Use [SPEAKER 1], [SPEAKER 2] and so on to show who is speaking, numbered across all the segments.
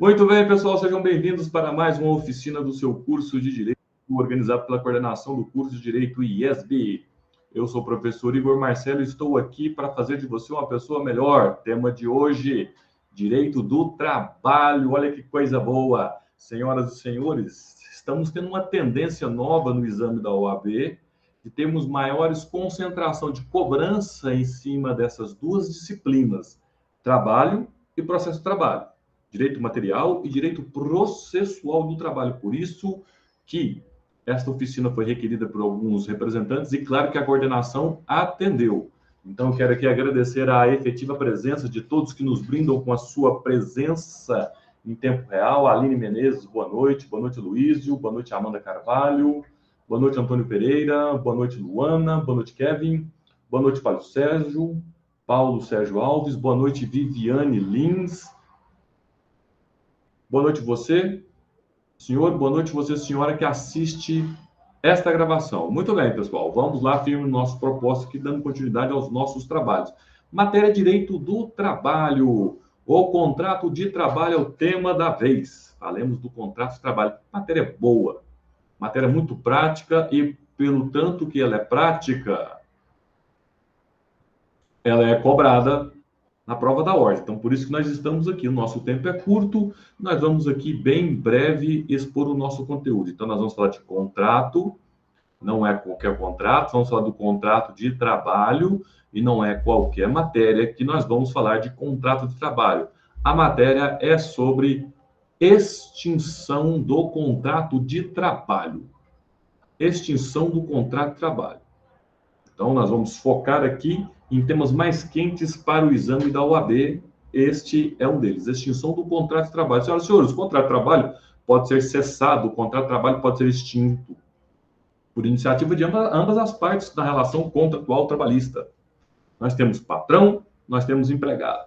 [SPEAKER 1] Muito bem, pessoal, sejam bem-vindos para mais uma oficina do seu curso de Direito, organizado pela coordenação do curso de Direito IESB. Eu sou o professor Igor Marcelo e estou aqui para fazer de você uma pessoa melhor. Tema de hoje, Direito do Trabalho. Olha que coisa boa! Senhoras e senhores, estamos tendo uma tendência nova no exame da OAB de termos maiores concentração de cobrança em cima dessas duas disciplinas, trabalho e processo de trabalho. Direito material e direito processual do trabalho. Por isso que esta oficina foi requerida por alguns representantes e, claro, que a coordenação atendeu. Então, eu quero aqui agradecer a efetiva presença de todos que nos brindam com a sua presença em tempo real. Aline Menezes, boa noite. Boa noite, Luísio. Boa noite, Amanda Carvalho. Boa noite, Antônio Pereira. Boa noite, Luana. Boa noite, Kevin. Boa noite, Paulo Sérgio Alves. Boa noite, Viviane Lins. Boa noite você, senhor. Boa noite você, senhora, que assiste esta gravação. Muito bem, pessoal. Vamos lá, firme no nosso propósito aqui, dando continuidade aos nossos trabalhos. Matéria Direito do Trabalho. O contrato de trabalho é o tema da vez. Falemos do contrato de trabalho. Matéria boa. Matéria muito prática e, pelo tanto que ela é prática, ela é cobrada na prova da ordem. Então, por isso que nós estamos aqui. O nosso tempo é curto, nós vamos aqui bem breve expor o nosso conteúdo. Então, nós vamos falar de contrato, não é qualquer contrato, vamos falar do contrato de trabalho e não é qualquer matéria que nós vamos falar de contrato de trabalho. A matéria é sobre extinção do contrato de trabalho. Extinção do contrato de trabalho. Então, nós vamos focar aqui em temas mais quentes para o exame da OAB. Este é um deles, extinção do contrato de trabalho. Senhoras e senhores, o contrato de trabalho pode ser cessado, o contrato de trabalho pode ser extinto por iniciativa de ambas as partes da relação contratual trabalhista. Nós temos patrão, nós temos empregado.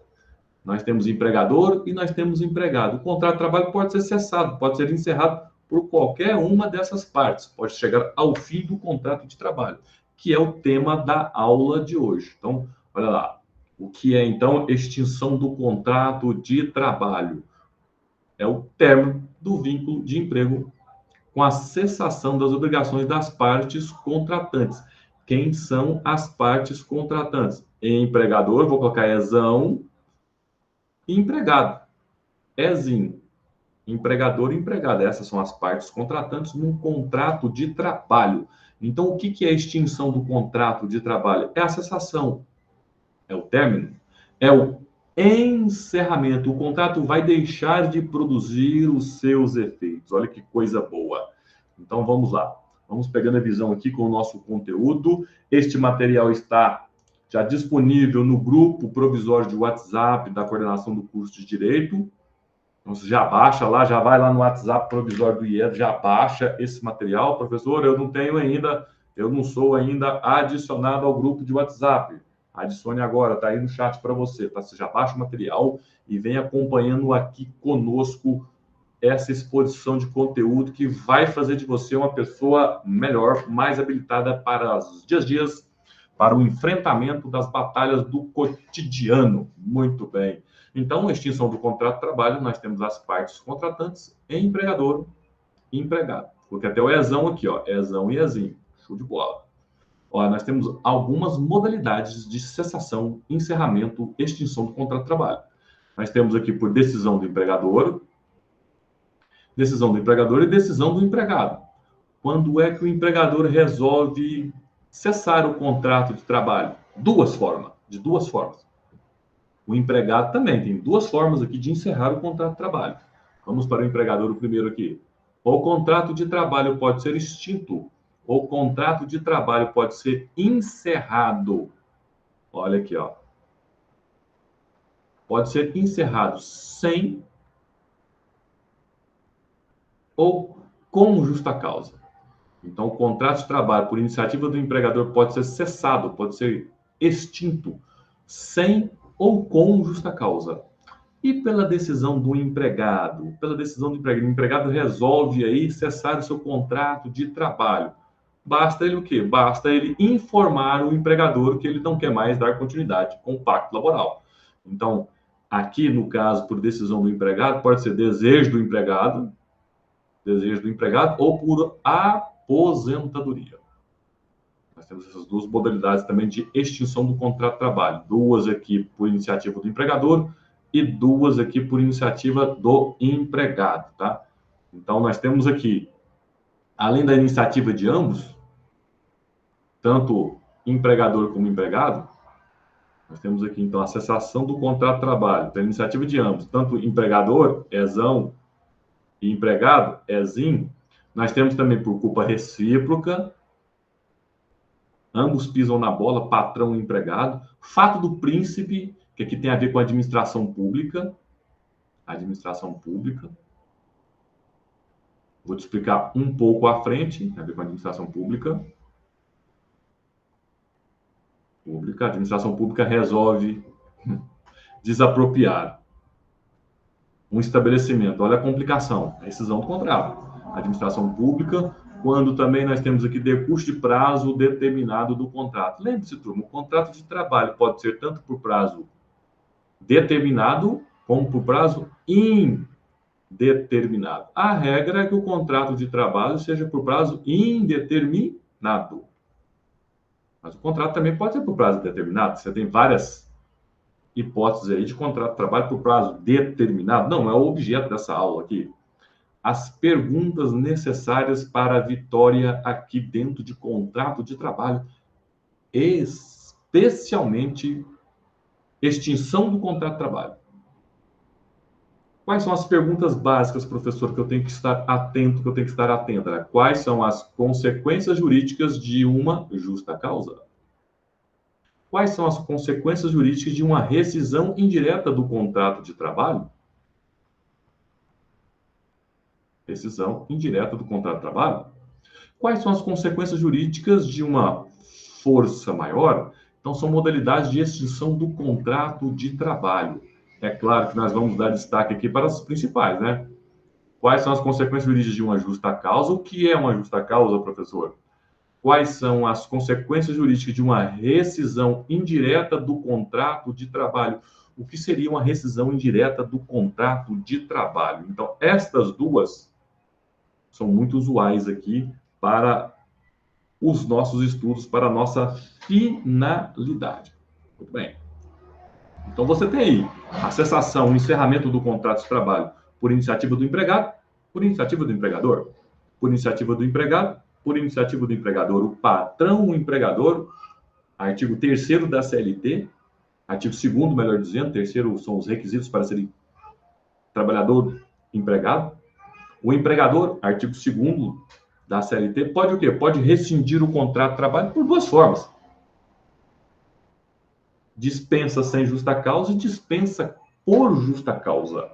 [SPEAKER 1] Nós temos empregador e nós temos empregado. O contrato de trabalho pode ser cessado, pode ser encerrado por qualquer uma dessas partes. Pode chegar ao fim do contrato de trabalho, que é o tema da aula de hoje. Então, olha lá. O que é, então, extinção do contrato de trabalho? É o término do vínculo de emprego com a cessação das obrigações das partes contratantes. Quem são as partes contratantes? Empregador, vou colocar ezão, e empregado. Ezinho. Empregador e empregado. Essas são as partes contratantes num contrato de trabalho. Então, o que é a extinção do contrato de trabalho? É a cessação, é o término, é o encerramento. O contrato vai deixar de produzir os seus efeitos. Olha que coisa boa. Então, vamos lá. Vamos pegando a visão aqui com o nosso conteúdo. Este material está já disponível no grupo provisório de WhatsApp da coordenação do curso de Direito. Então, você já baixa lá, já vai lá no WhatsApp provisório do IES, já baixa esse material. Professor, eu não tenho ainda, eu não sou ainda adicionado ao grupo de WhatsApp. Adicione agora, está aí no chat para você, tá? Você já baixa o material e vem acompanhando aqui conosco essa exposição de conteúdo que vai fazer de você uma pessoa melhor, mais habilitada para os dias, para o enfrentamento das batalhas do cotidiano. Muito bem. Então, extinção do contrato de trabalho, nós temos as partes contratantes, empregador e empregado. Porque até o ezão aqui, ó, ezão e ezinho. Show de bola. Ó, nós temos algumas modalidades de cessação, encerramento, extinção do contrato de trabalho. Nós temos aqui por decisão do empregador e decisão do empregado. Quando é que o empregador resolve cessar o contrato de trabalho? De duas formas. O empregado também tem duas formas aqui de encerrar o contrato de trabalho. Vamos para o empregador o primeiro aqui. O contrato de trabalho pode ser extinto. O contrato de trabalho pode ser encerrado. Olha aqui, ó. Pode ser encerrado sem ou com justa causa. Então, o contrato de trabalho por iniciativa do empregador pode ser cessado, pode ser extinto, sem ou com justa causa. E pela decisão do empregado? Pela decisão do empregado, o empregado resolve aí cessar o seu contrato de trabalho. Basta ele o quê? Basta ele informar o empregador que ele não quer mais dar continuidade com o pacto laboral. Então, Aqui, no caso, por decisão do empregado, pode ser desejo do empregado ou por aposentadoria. Nós temos essas duas modalidades também de extinção do contrato de trabalho. Duas aqui por iniciativa do empregador e duas aqui por iniciativa do empregado, tá? Então, nós temos aqui, além da iniciativa de ambos, tanto empregador como empregado, nós temos aqui, então, a cessação do contrato de trabalho, pela iniciativa de ambos, tanto empregador, EZão, e empregado, EZIM. Nós temos também por culpa recíproca, ambos pisam na bola, patrão e empregado. Fato do príncipe, que aqui tem a ver com a administração pública. Administração pública. Vou te explicar um pouco à frente, tem a ver com a administração pública. A administração pública resolve desapropriar um estabelecimento. Olha a complicação, a rescisão do contrato. Administração pública, quando também nós temos aqui decurso de prazo determinado do contrato. Lembre-se, turma, o contrato de trabalho pode ser tanto por prazo determinado como por prazo indeterminado. A regra é que o contrato de trabalho seja por prazo indeterminado. Mas o contrato também pode ser por prazo determinado. Você tem várias hipóteses aí de contrato de trabalho por prazo determinado. Não, é o objeto dessa aula aqui. As perguntas necessárias para a vitória aqui dentro de contrato de trabalho, especialmente extinção do contrato de trabalho. Quais são as perguntas básicas, professor, que eu tenho que estar atento, que eu tenho que estar atenta? Quais são as consequências jurídicas de uma justa causa? Quais são as consequências jurídicas de uma rescisão indireta do contrato de trabalho? Rescisão indireta do contrato de trabalho. Quais são as consequências jurídicas de uma força maior? Então, são modalidades de extinção do contrato de trabalho. É claro que nós vamos dar destaque aqui para as principais, né? Quais são as consequências jurídicas de uma justa causa? O que é uma justa causa, professor? Quais são as consequências jurídicas de uma rescisão indireta do contrato de trabalho? O que seria uma rescisão indireta do contrato de trabalho? Então, estas duas são muito usuais aqui para os nossos estudos, para a nossa finalidade. Muito bem. Então, você tem aí a cessação, o encerramento do contrato de trabalho por iniciativa do empregado, por iniciativa do empregador, por iniciativa do empregado, por iniciativa do empregador, o patrão, o empregador, artigo 3º da CLT, artigo 2º, melhor dizendo, 3º são os requisitos para serem trabalhador empregado. O empregador, artigo 2º da CLT, pode o quê? Pode rescindir o contrato de trabalho por duas formas. Dispensa sem justa causa e dispensa por justa causa.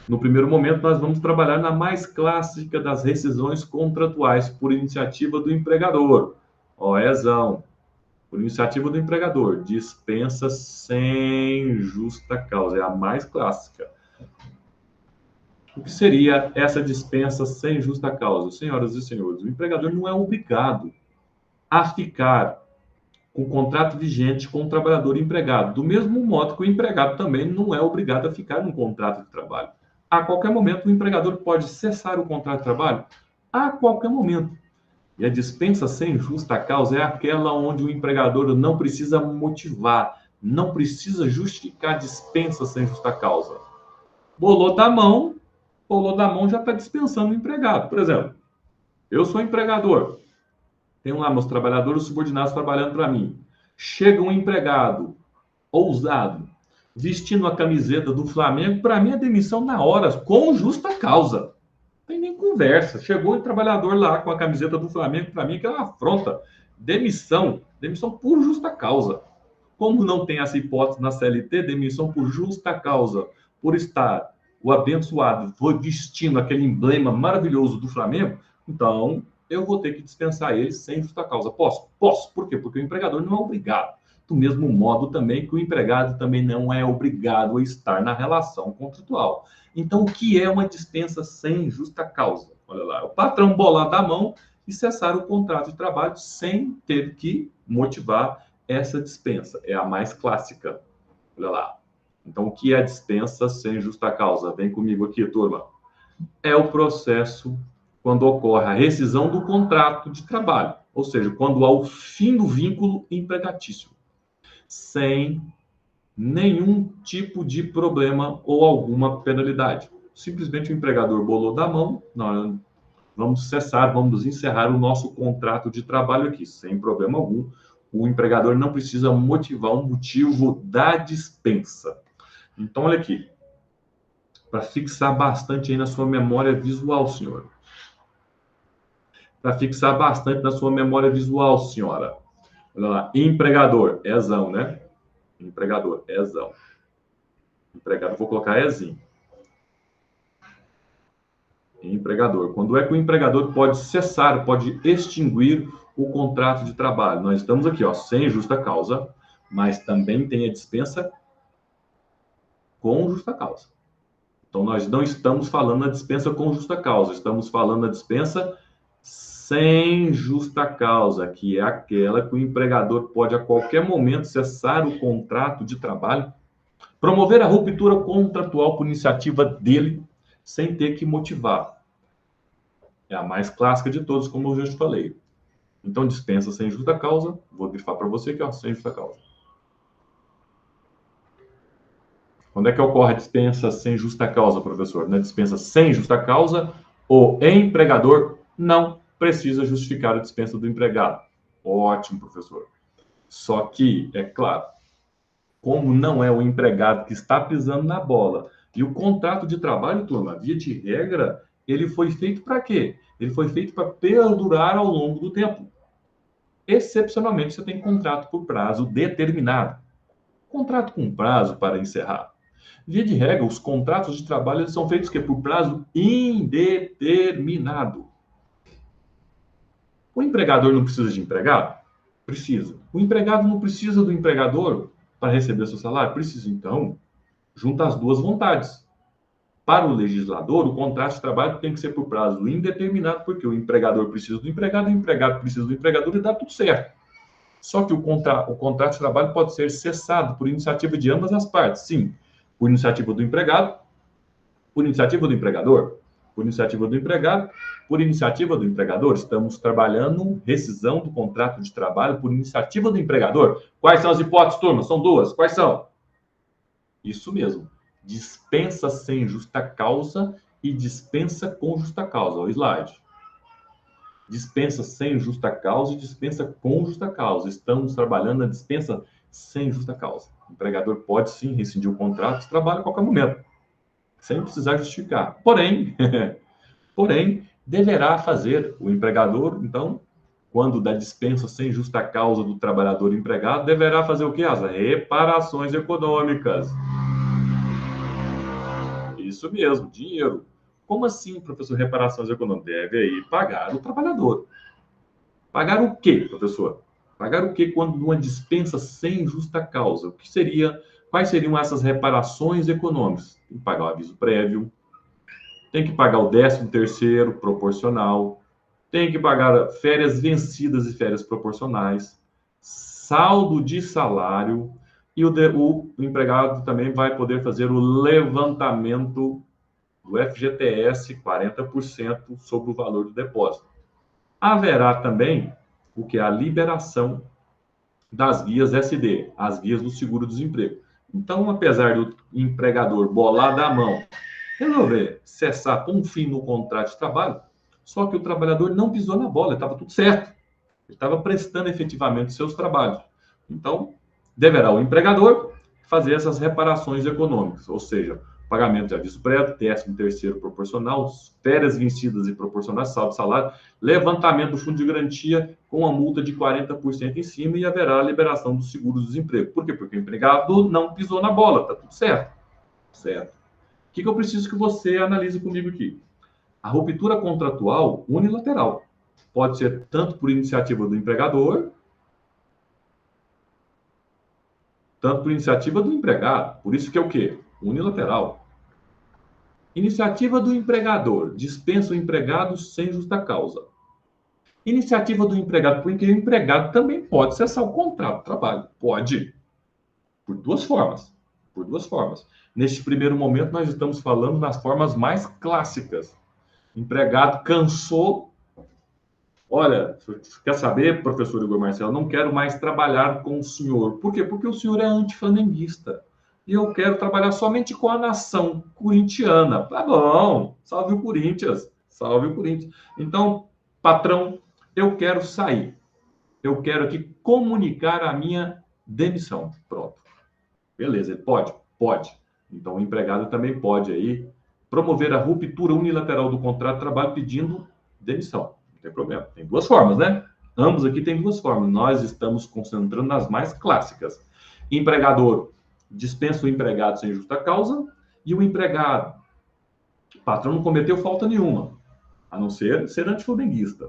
[SPEAKER 1] No primeiro momento, nós vamos trabalhar na mais clássica das rescisões contratuais, por iniciativa do empregador. OEzão. Por iniciativa do empregador. Dispensa sem justa causa. É a mais clássica. O que seria essa dispensa sem justa causa? Senhoras e senhores, o empregador não é obrigado a ficar com o contrato vigente com o trabalhador empregado. Do mesmo modo que o empregado também não é obrigado a ficar num contrato de trabalho. A qualquer momento, o empregador pode cessar o contrato de trabalho a qualquer momento. E a dispensa sem justa causa é aquela onde o empregador não precisa motivar, não precisa justificar a dispensa sem justa causa. Bolou da mão já está dispensando o empregado. Por exemplo, eu sou empregador, tenho lá meus trabalhadores subordinados trabalhando para mim. Chega um empregado ousado, vestindo a camiseta do Flamengo, para mim é demissão na hora, com justa causa. Não tem nem conversa. Chegou o trabalhador lá com a camiseta do Flamengo, para mim que é uma afronta. Demissão por justa causa. Como não tem essa hipótese na CLT, demissão por justa causa, por estar o abençoado foi vestindo aquele emblema maravilhoso do Flamengo, então eu vou ter que dispensar ele sem justa causa. Posso? Posso. Por quê? Porque o empregador não é obrigado. Do mesmo modo também que o empregado também não é obrigado a estar na relação contratual. Então, o que é uma dispensa sem justa causa? Olha lá, o patrão bolar da mão e cessar o contrato de trabalho sem ter que motivar essa dispensa. É a mais clássica. Olha lá. Então, o que é dispensa sem justa causa? Vem comigo aqui, turma. É o processo quando ocorre a rescisão do contrato de trabalho, ou seja, quando há o fim do vínculo empregatício, sem nenhum tipo de problema ou alguma penalidade. Simplesmente o empregador bolou da mão, nós vamos cessar, vamos encerrar o nosso contrato de trabalho aqui, sem problema algum. O empregador não precisa motivar o motivo da dispensa. Então, olha aqui, para fixar bastante aí na sua memória visual, senhor. Para fixar bastante na sua memória visual, senhora. Olha lá, empregador, ezão, né? Empregador, ezão. Empregado, vou colocar ezinho. Empregador. Quando é que o empregador pode cessar, pode extinguir o contrato de trabalho? Nós estamos aqui, ó, sem justa causa, mas também tem a dispensa com justa causa. Então, nós não estamos falando na dispensa com justa causa, estamos falando na dispensa sem justa causa, que é aquela que o empregador pode, a qualquer momento, cessar o contrato de trabalho, promover a ruptura contratual por iniciativa dele, sem ter que motivar. É a mais clássica de todos, como eu já te falei. Então, dispensa sem justa causa, vou grifar para você que é sem justa causa. Quando é que ocorre a dispensa sem justa causa, professor? Na dispensa sem justa causa, o empregador não precisa justificar a dispensa do empregado. Ótimo, professor. Só que, é claro, como não é o empregado que está pisando na bola, e o contrato de trabalho, turma, via de regra, ele foi feito para quê? Ele foi feito para perdurar ao longo do tempo. Excepcionalmente, você tem contrato por prazo determinado. Contrato com prazo para encerrar. Via de regra, os contratos de trabalho eles são feitos por prazo indeterminado. O empregador não precisa de empregado? Precisa. O empregado não precisa do empregador para receber seu salário? Precisa. Então, junta as duas vontades. Para o legislador, o contrato de trabalho tem que ser por prazo indeterminado, porque o empregador precisa do empregado, o empregado precisa do empregador e dá tudo certo. Só que o contrato de trabalho pode ser cessado por iniciativa de ambas as partes. Sim, por iniciativa do empregado, por iniciativa do empregador, por iniciativa do empregado, por iniciativa do empregador. Estamos trabalhando rescisão do contrato de trabalho por iniciativa do empregador. Quais são as hipóteses, turma? São duas. Quais são? Isso mesmo. Dispensa sem justa causa e dispensa com justa causa. O slide. Dispensa sem justa causa e dispensa com justa causa. Estamos trabalhando na dispensa sem justa causa. O empregador pode sim rescindir o contrato de trabalho a qualquer momento, sem precisar justificar. Porém, deverá fazer o empregador, então, quando da dispensa sem justa causa do trabalhador empregado, deverá fazer o quê? As reparações econômicas. Isso mesmo, dinheiro. Como assim, professor, reparações econômicas? Deve aí pagar o trabalhador. Pagar o quê, professor? Pagar o quê quando numa dispensa sem justa causa? O que seria, quais seriam essas reparações econômicas? Tem que pagar o aviso prévio, tem que pagar o 13º proporcional, tem que pagar férias vencidas e férias proporcionais, saldo de salário, e o empregado também vai poder fazer o levantamento do FGTS 40% sobre o valor do depósito. Haverá também o que é a liberação das guias SD, as guias do seguro-desemprego. Então, apesar do empregador bolar da mão, resolver cessar, pôr um fim no contrato de trabalho, só que o trabalhador não pisou na bola, estava tudo certo. Ele estava prestando efetivamente seus trabalhos. Então, deverá o empregador fazer essas reparações econômicas, ou seja, pagamento de aviso prévio, 13º proporcional, férias vencidas e proporcionais, saldo de salário, levantamento do fundo de garantia com a multa de 40% em cima e haverá a liberação do seguro-desemprego. Por quê? Porque o empregado não pisou na bola, está tudo certo. Certo. O que eu preciso que você analise comigo aqui? A ruptura contratual unilateral pode ser tanto por iniciativa do empregador, tanto por iniciativa do empregado. Por isso que é o quê? Unilateral. Iniciativa do empregador. Dispensa o empregado sem justa causa. Iniciativa do empregado, porque o empregado também pode cessar o contrato de trabalho. Pode. Por duas formas. por duas formas. Neste primeiro momento, nós estamos falando nas formas mais clássicas. Empregado cansou. Olha, quer saber, professor Igor Marcelo, não quero mais trabalhar com o senhor. Por quê? Porque o senhor é antiflamenguista. E eu quero trabalhar somente com a nação corintiana. Tá bom, salve o Corinthians, salve o Corinthians. Então, patrão, eu quero sair. Eu quero aqui comunicar a minha demissão. Pronto. Beleza, ele pode? Pode. Então, o empregado também pode aí promover a ruptura unilateral do contrato de trabalho pedindo demissão. Não tem problema. Tem duas formas, né? Ambos aqui têm duas formas. Nós estamos concentrando nas mais clássicas. Empregador dispensa o empregado sem justa causa e o empregado, o patrão não cometeu falta nenhuma, a não ser antiflamenguista.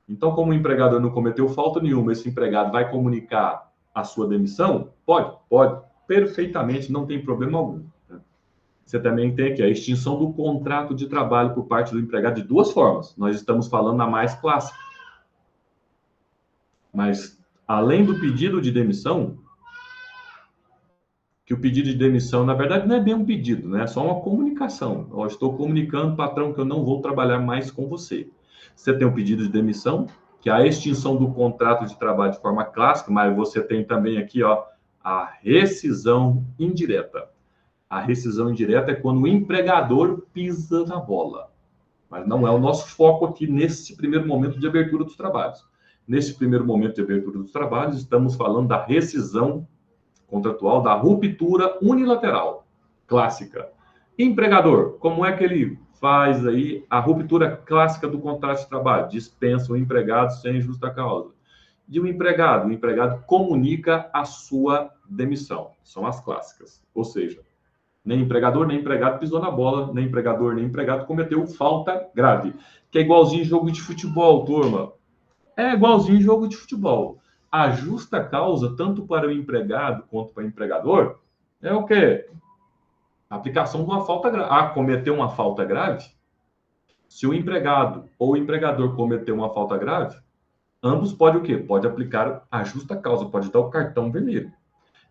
[SPEAKER 1] Então, como o empregador não cometeu falta nenhuma, esse empregado vai comunicar a sua demissão? Pode, perfeitamente, não tem problema algum. Você também tem aqui a extinção do contrato de trabalho por parte do empregado de duas formas. Nós estamos falando na mais clássica. Mas, além do pedido de demissão, que o pedido de demissão, na verdade, não é bem um pedido, né? É só uma comunicação. Eu estou comunicando, patrão, que eu não vou trabalhar mais com você. Você tem um pedido de demissão, que é a extinção do contrato de trabalho de forma clássica, mas você tem também aqui, ó, a rescisão indireta. A rescisão indireta é quando o empregador pisa na bola. Mas não é o nosso foco aqui nesse primeiro momento de abertura dos trabalhos. Nesse primeiro momento de abertura dos trabalhos, estamos falando da rescisão contratual, da ruptura unilateral, clássica. Empregador, como é que ele faz aí a ruptura clássica do contrato de trabalho? Dispensa o empregado sem justa causa. E o empregado comunica a sua demissão. São as clássicas. Ou seja, nem empregador, nem empregado pisou na bola, nem empregador, nem empregado cometeu falta grave. Que é igualzinho jogo de futebol, turma. É igualzinho jogo de futebol. A justa causa, tanto para o empregado quanto para o empregador, é o quê? A aplicação de uma falta grave. Ah, cometeu uma falta grave? Se o empregado ou o empregador cometeu uma falta grave, ambos podem o quê? Pode aplicar a justa causa, pode dar o cartão vermelho.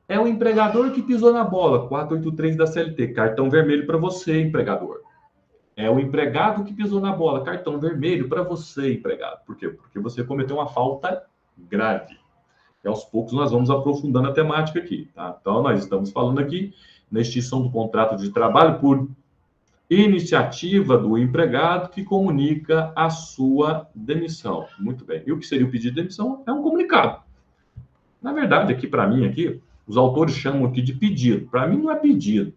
[SPEAKER 1] É o empregador que pisou na bola, 483 da CLT, cartão vermelho para você, empregador. É o empregado que pisou na bola, cartão vermelho para você, empregado. Por quê? Porque você cometeu uma falta grave. E aos poucos nós vamos aprofundando a temática aqui, tá? Então, nós estamos falando aqui na extinção do contrato de trabalho por iniciativa do empregado que comunica a sua demissão. Muito bem. E o que seria o pedido de demissão? É um comunicado. Na verdade, aqui para mim, aqui, os autores chamam aqui de pedido. Para mim não é pedido.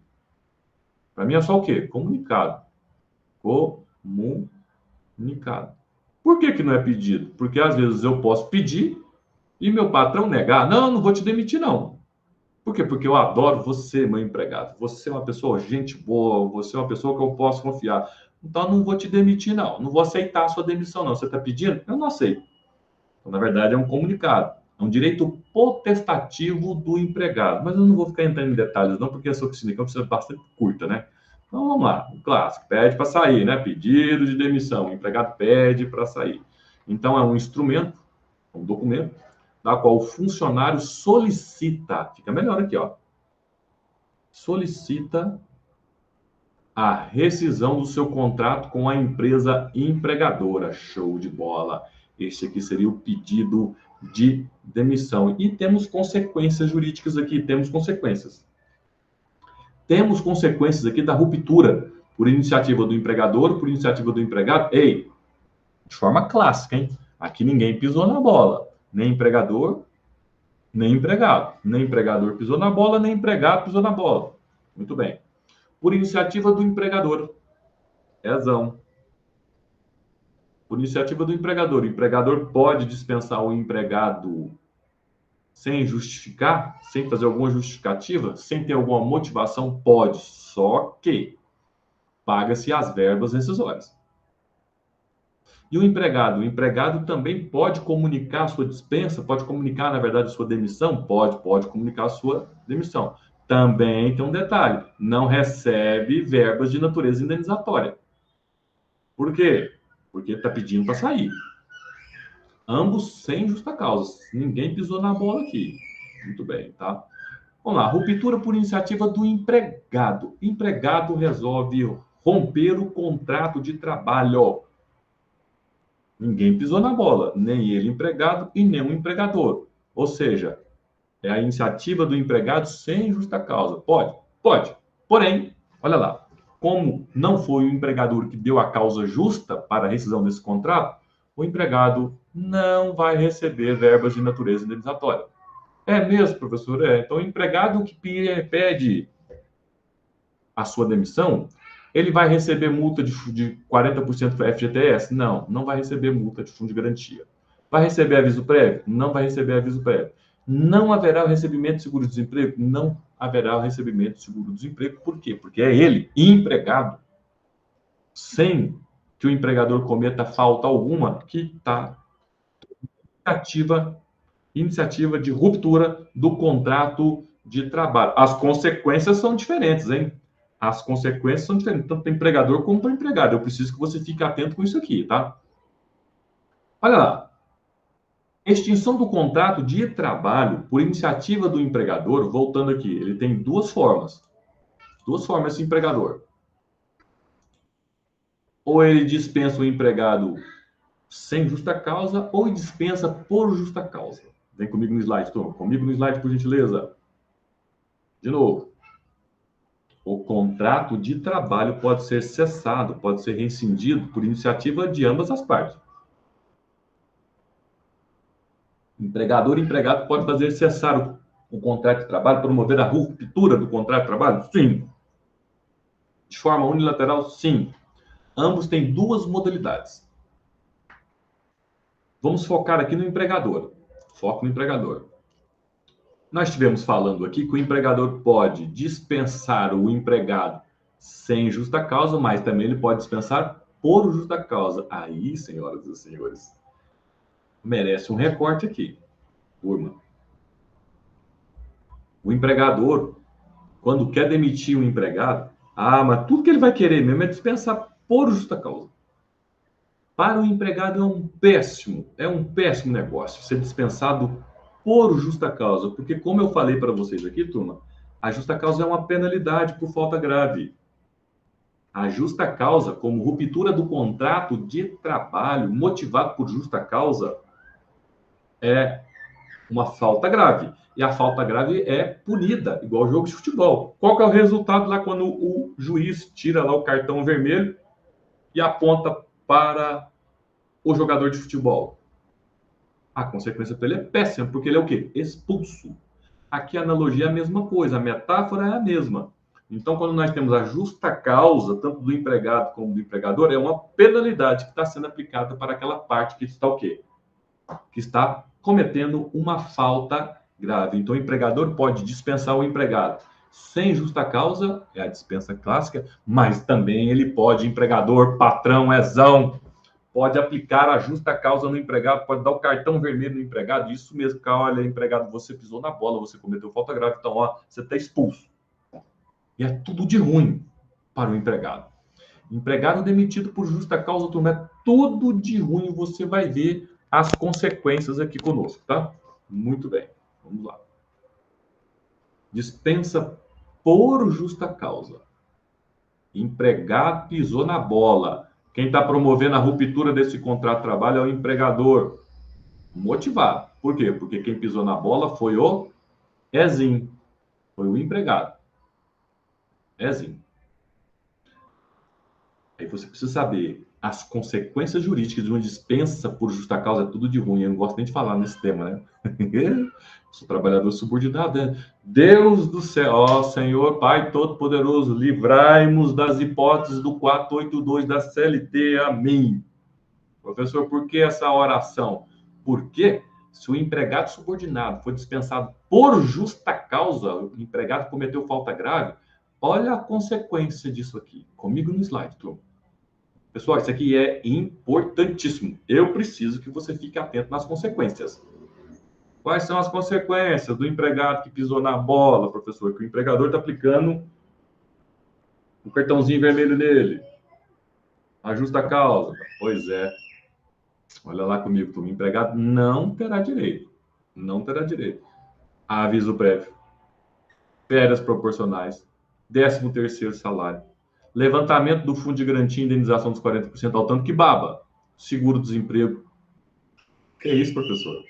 [SPEAKER 1] Para mim é só o quê? Comunicado. Comunicado. Por que não é pedido? Porque às vezes eu posso pedir e meu patrão negar. Não, não vou te demitir, não. Por quê? Porque eu adoro você, meu empregado. Você é uma pessoa gente boa, você é uma pessoa que eu posso confiar. Então, não vou te demitir, não. Não vou aceitar a sua demissão, não. Você está pedindo? Eu não aceito. Então, na verdade, é um comunicado. É um direito potestativo do empregado. Mas eu não vou ficar entrando em detalhes, não, porque essa oficina aqui é uma oficina bastante curta, né? Então, vamos lá. O clássico. Pede para sair, né? Pedido de demissão. O empregado pede para sair. Então, é um instrumento, um documento, da qual o funcionário solicita, fica melhor aqui, ó, solicita a rescisão do seu contrato com a empresa empregadora. Show de bola. Este aqui seria o pedido de demissão. E temos consequências jurídicas aqui, temos consequências. Temos consequências aqui da ruptura por iniciativa do empregador, por iniciativa do empregado. Ei, de forma clássica, hein? Aqui ninguém pisou na bola. Nem empregador, nem empregado. Nem empregador pisou na bola, nem empregado pisou na bola. Muito bem. Por iniciativa do empregador. Razão. Por iniciativa do empregador. O empregador pode dispensar o empregado sem justificar, sem fazer alguma justificativa, sem ter alguma motivação? Pode. Só que paga-se as verbas rescisórias. E o empregado também pode comunicar a sua dispensa, pode comunicar, na verdade, a sua demissão? Pode comunicar a sua demissão. Também tem um detalhe, não recebe verbas de natureza indenizatória. Por quê? Porque está pedindo para sair. Ambos sem justa causa. Ninguém pisou na bola aqui. Muito bem, tá? Vamos lá, ruptura por iniciativa do empregado. Empregado resolve romper o contrato de trabalho. Ninguém pisou na bola, nem ele empregado e nem o empregador. Ou seja, é a iniciativa do empregado sem justa causa. Pode, pode. Porém, olha lá, como não foi o empregador que deu a causa justa para a rescisão desse contrato, o empregado não vai receber verbas de natureza indenizatória. É mesmo, professor? É. Então, o empregado que pede a sua demissão, ele vai receber multa de 40% para FGTS? Não, não vai receber multa de fundo de garantia. Vai receber aviso prévio? Não vai receber aviso prévio. Não haverá o recebimento de seguro-desemprego? Não haverá o recebimento de seguro-desemprego. Por quê? Porque é ele, empregado, sem que o empregador cometa falta alguma, que está iniciativa de ruptura do contrato de trabalho. As consequências são diferentes, hein? As consequências são diferentes, tanto para o empregador como para o empregado. Eu preciso que você fique atento com isso aqui, tá? Olha lá. Extinção do contrato de trabalho por iniciativa do empregador, voltando aqui, ele tem duas formas. Duas formas esse empregador. Ou ele dispensa o empregado sem justa causa, ou dispensa por justa causa. Vem comigo no slide, turma. Comigo no slide, por gentileza. De novo. O contrato de trabalho pode ser cessado, pode ser rescindido por iniciativa de ambas as partes. Empregador e empregado pode fazer cessar o contrato de trabalho, promover a ruptura do contrato de trabalho? Sim. De forma unilateral? Sim. Ambos têm duas modalidades. Vamos focar aqui no empregador. Foco no empregador. Nós estivemos falando aqui que o empregador pode dispensar o empregado sem justa causa, mas também ele pode dispensar por justa causa. Aí, senhoras e senhores, merece um recorte aqui, turma. O empregador, quando quer demitir um empregado, mas tudo que ele vai querer mesmo é dispensar por justa causa. Para o empregado é um péssimo negócio ser dispensado por justa causa, porque como eu falei para vocês aqui, turma, a justa causa é uma penalidade por falta grave. A justa causa, como ruptura do contrato de trabalho motivado por justa causa, é uma falta grave. E a falta grave é punida, igual jogo de futebol. Qual que é o resultado lá quando o juiz tira lá o cartão vermelho e aponta para o jogador de futebol? A consequência para ele é péssima, porque ele é o quê? Expulso. Aqui a analogia é a mesma coisa, a metáfora é a mesma. Então, quando nós temos a justa causa, tanto do empregado como do empregador, é uma penalidade que está sendo aplicada para aquela parte que está o quê? Que está cometendo uma falta grave. Então, o empregador pode dispensar o empregado sem justa causa, é a dispensa clássica, mas também ele pode, empregador, patrão, ezão, pode aplicar a justa causa no empregado, pode dar o cartão vermelho no empregado, isso mesmo, cara, olha, empregado, você pisou na bola, você cometeu falta grave, então, ó, você está expulso. E é tudo de ruim para o empregado. Empregado demitido por justa causa, turma, é tudo de ruim, você vai ver as consequências aqui conosco, tá? Muito bem, vamos lá. Dispensa por justa causa. Empregado pisou na bola. Quem está promovendo a ruptura desse contrato de trabalho é o empregador. Motivado. Por quê? Porque quem pisou na bola foi o Ezinho. Foi o empregado. Ezinho. Aí você precisa saber as consequências jurídicas de uma dispensa por justa causa, é tudo de ruim. Eu não gosto nem de falar nesse tema, né? Sou trabalhador subordinado, né? Deus do céu, ó Senhor, Pai Todo-Poderoso, livrai-nos das hipóteses do 482 da CLT. Amém. Professor, por que essa oração? Porque se o empregado subordinado foi dispensado por justa causa, o empregado cometeu falta grave, olha a consequência disso aqui. Comigo no slide, turma. Pessoal, isso aqui é importantíssimo. Eu preciso que você fique atento nas consequências. Quais são as consequências do empregado que pisou na bola, professor? Que o empregador está aplicando o cartãozinho vermelho nele. A justa causa. Pois é. Olha lá comigo, o empregado não terá direito. Não terá direito a aviso prévio. férias proporcionais, 13º salário, levantamento do fundo de garantia e indenização dos 40% ao tanto que baba, seguro-desemprego. Que é isso, professor?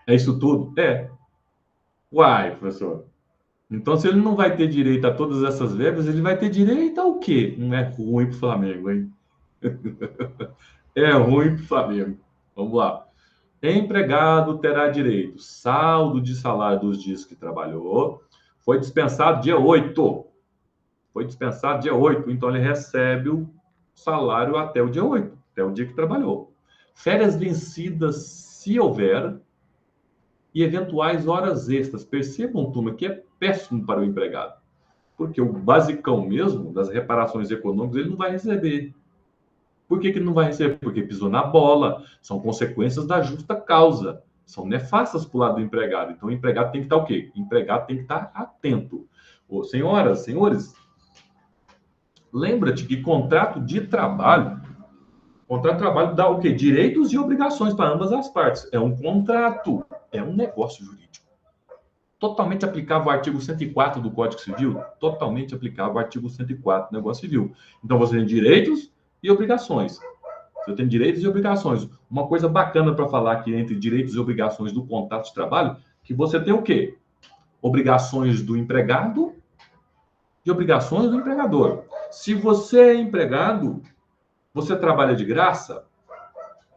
[SPEAKER 1] É isso tudo? É. Uai, professor. Então, se ele não vai ter direito a todas essas verbas, ele vai ter direito ao quê? Não é ruim para o Flamengo, hein? É ruim para o Flamengo. Vamos lá. Empregado terá direito. Saldo de salário dos dias que trabalhou. Foi dispensado dia 8. Foi dispensado dia 8. Então, ele recebe o salário até o dia 8, até o dia que trabalhou. Férias vencidas, se houver, e eventuais horas extras. Percebam, turma, que é péssimo para o empregado. Porque o basicão mesmo, das reparações econômicas, ele não vai receber. Por que ele não vai receber? Porque pisou na bola. São consequências da justa causa. São nefastas para o lado do empregado. Então, o empregado tem que estar o quê? O empregado tem que estar atento. Ô, senhoras, senhores, lembra-te que contrato de trabalho dá o quê? Direitos e obrigações para ambas as partes. É um contrato, é um negócio jurídico. Totalmente aplicável ao artigo 104 do Código Civil, totalmente aplicável ao artigo 104 do negócio civil. Então, você tem direitos e obrigações. Você tem direitos e obrigações. Uma coisa bacana para falar aqui entre direitos e obrigações do contrato de trabalho, que você tem o quê? Obrigações do empregado e obrigações do empregador. Se você é empregado, você trabalha de graça?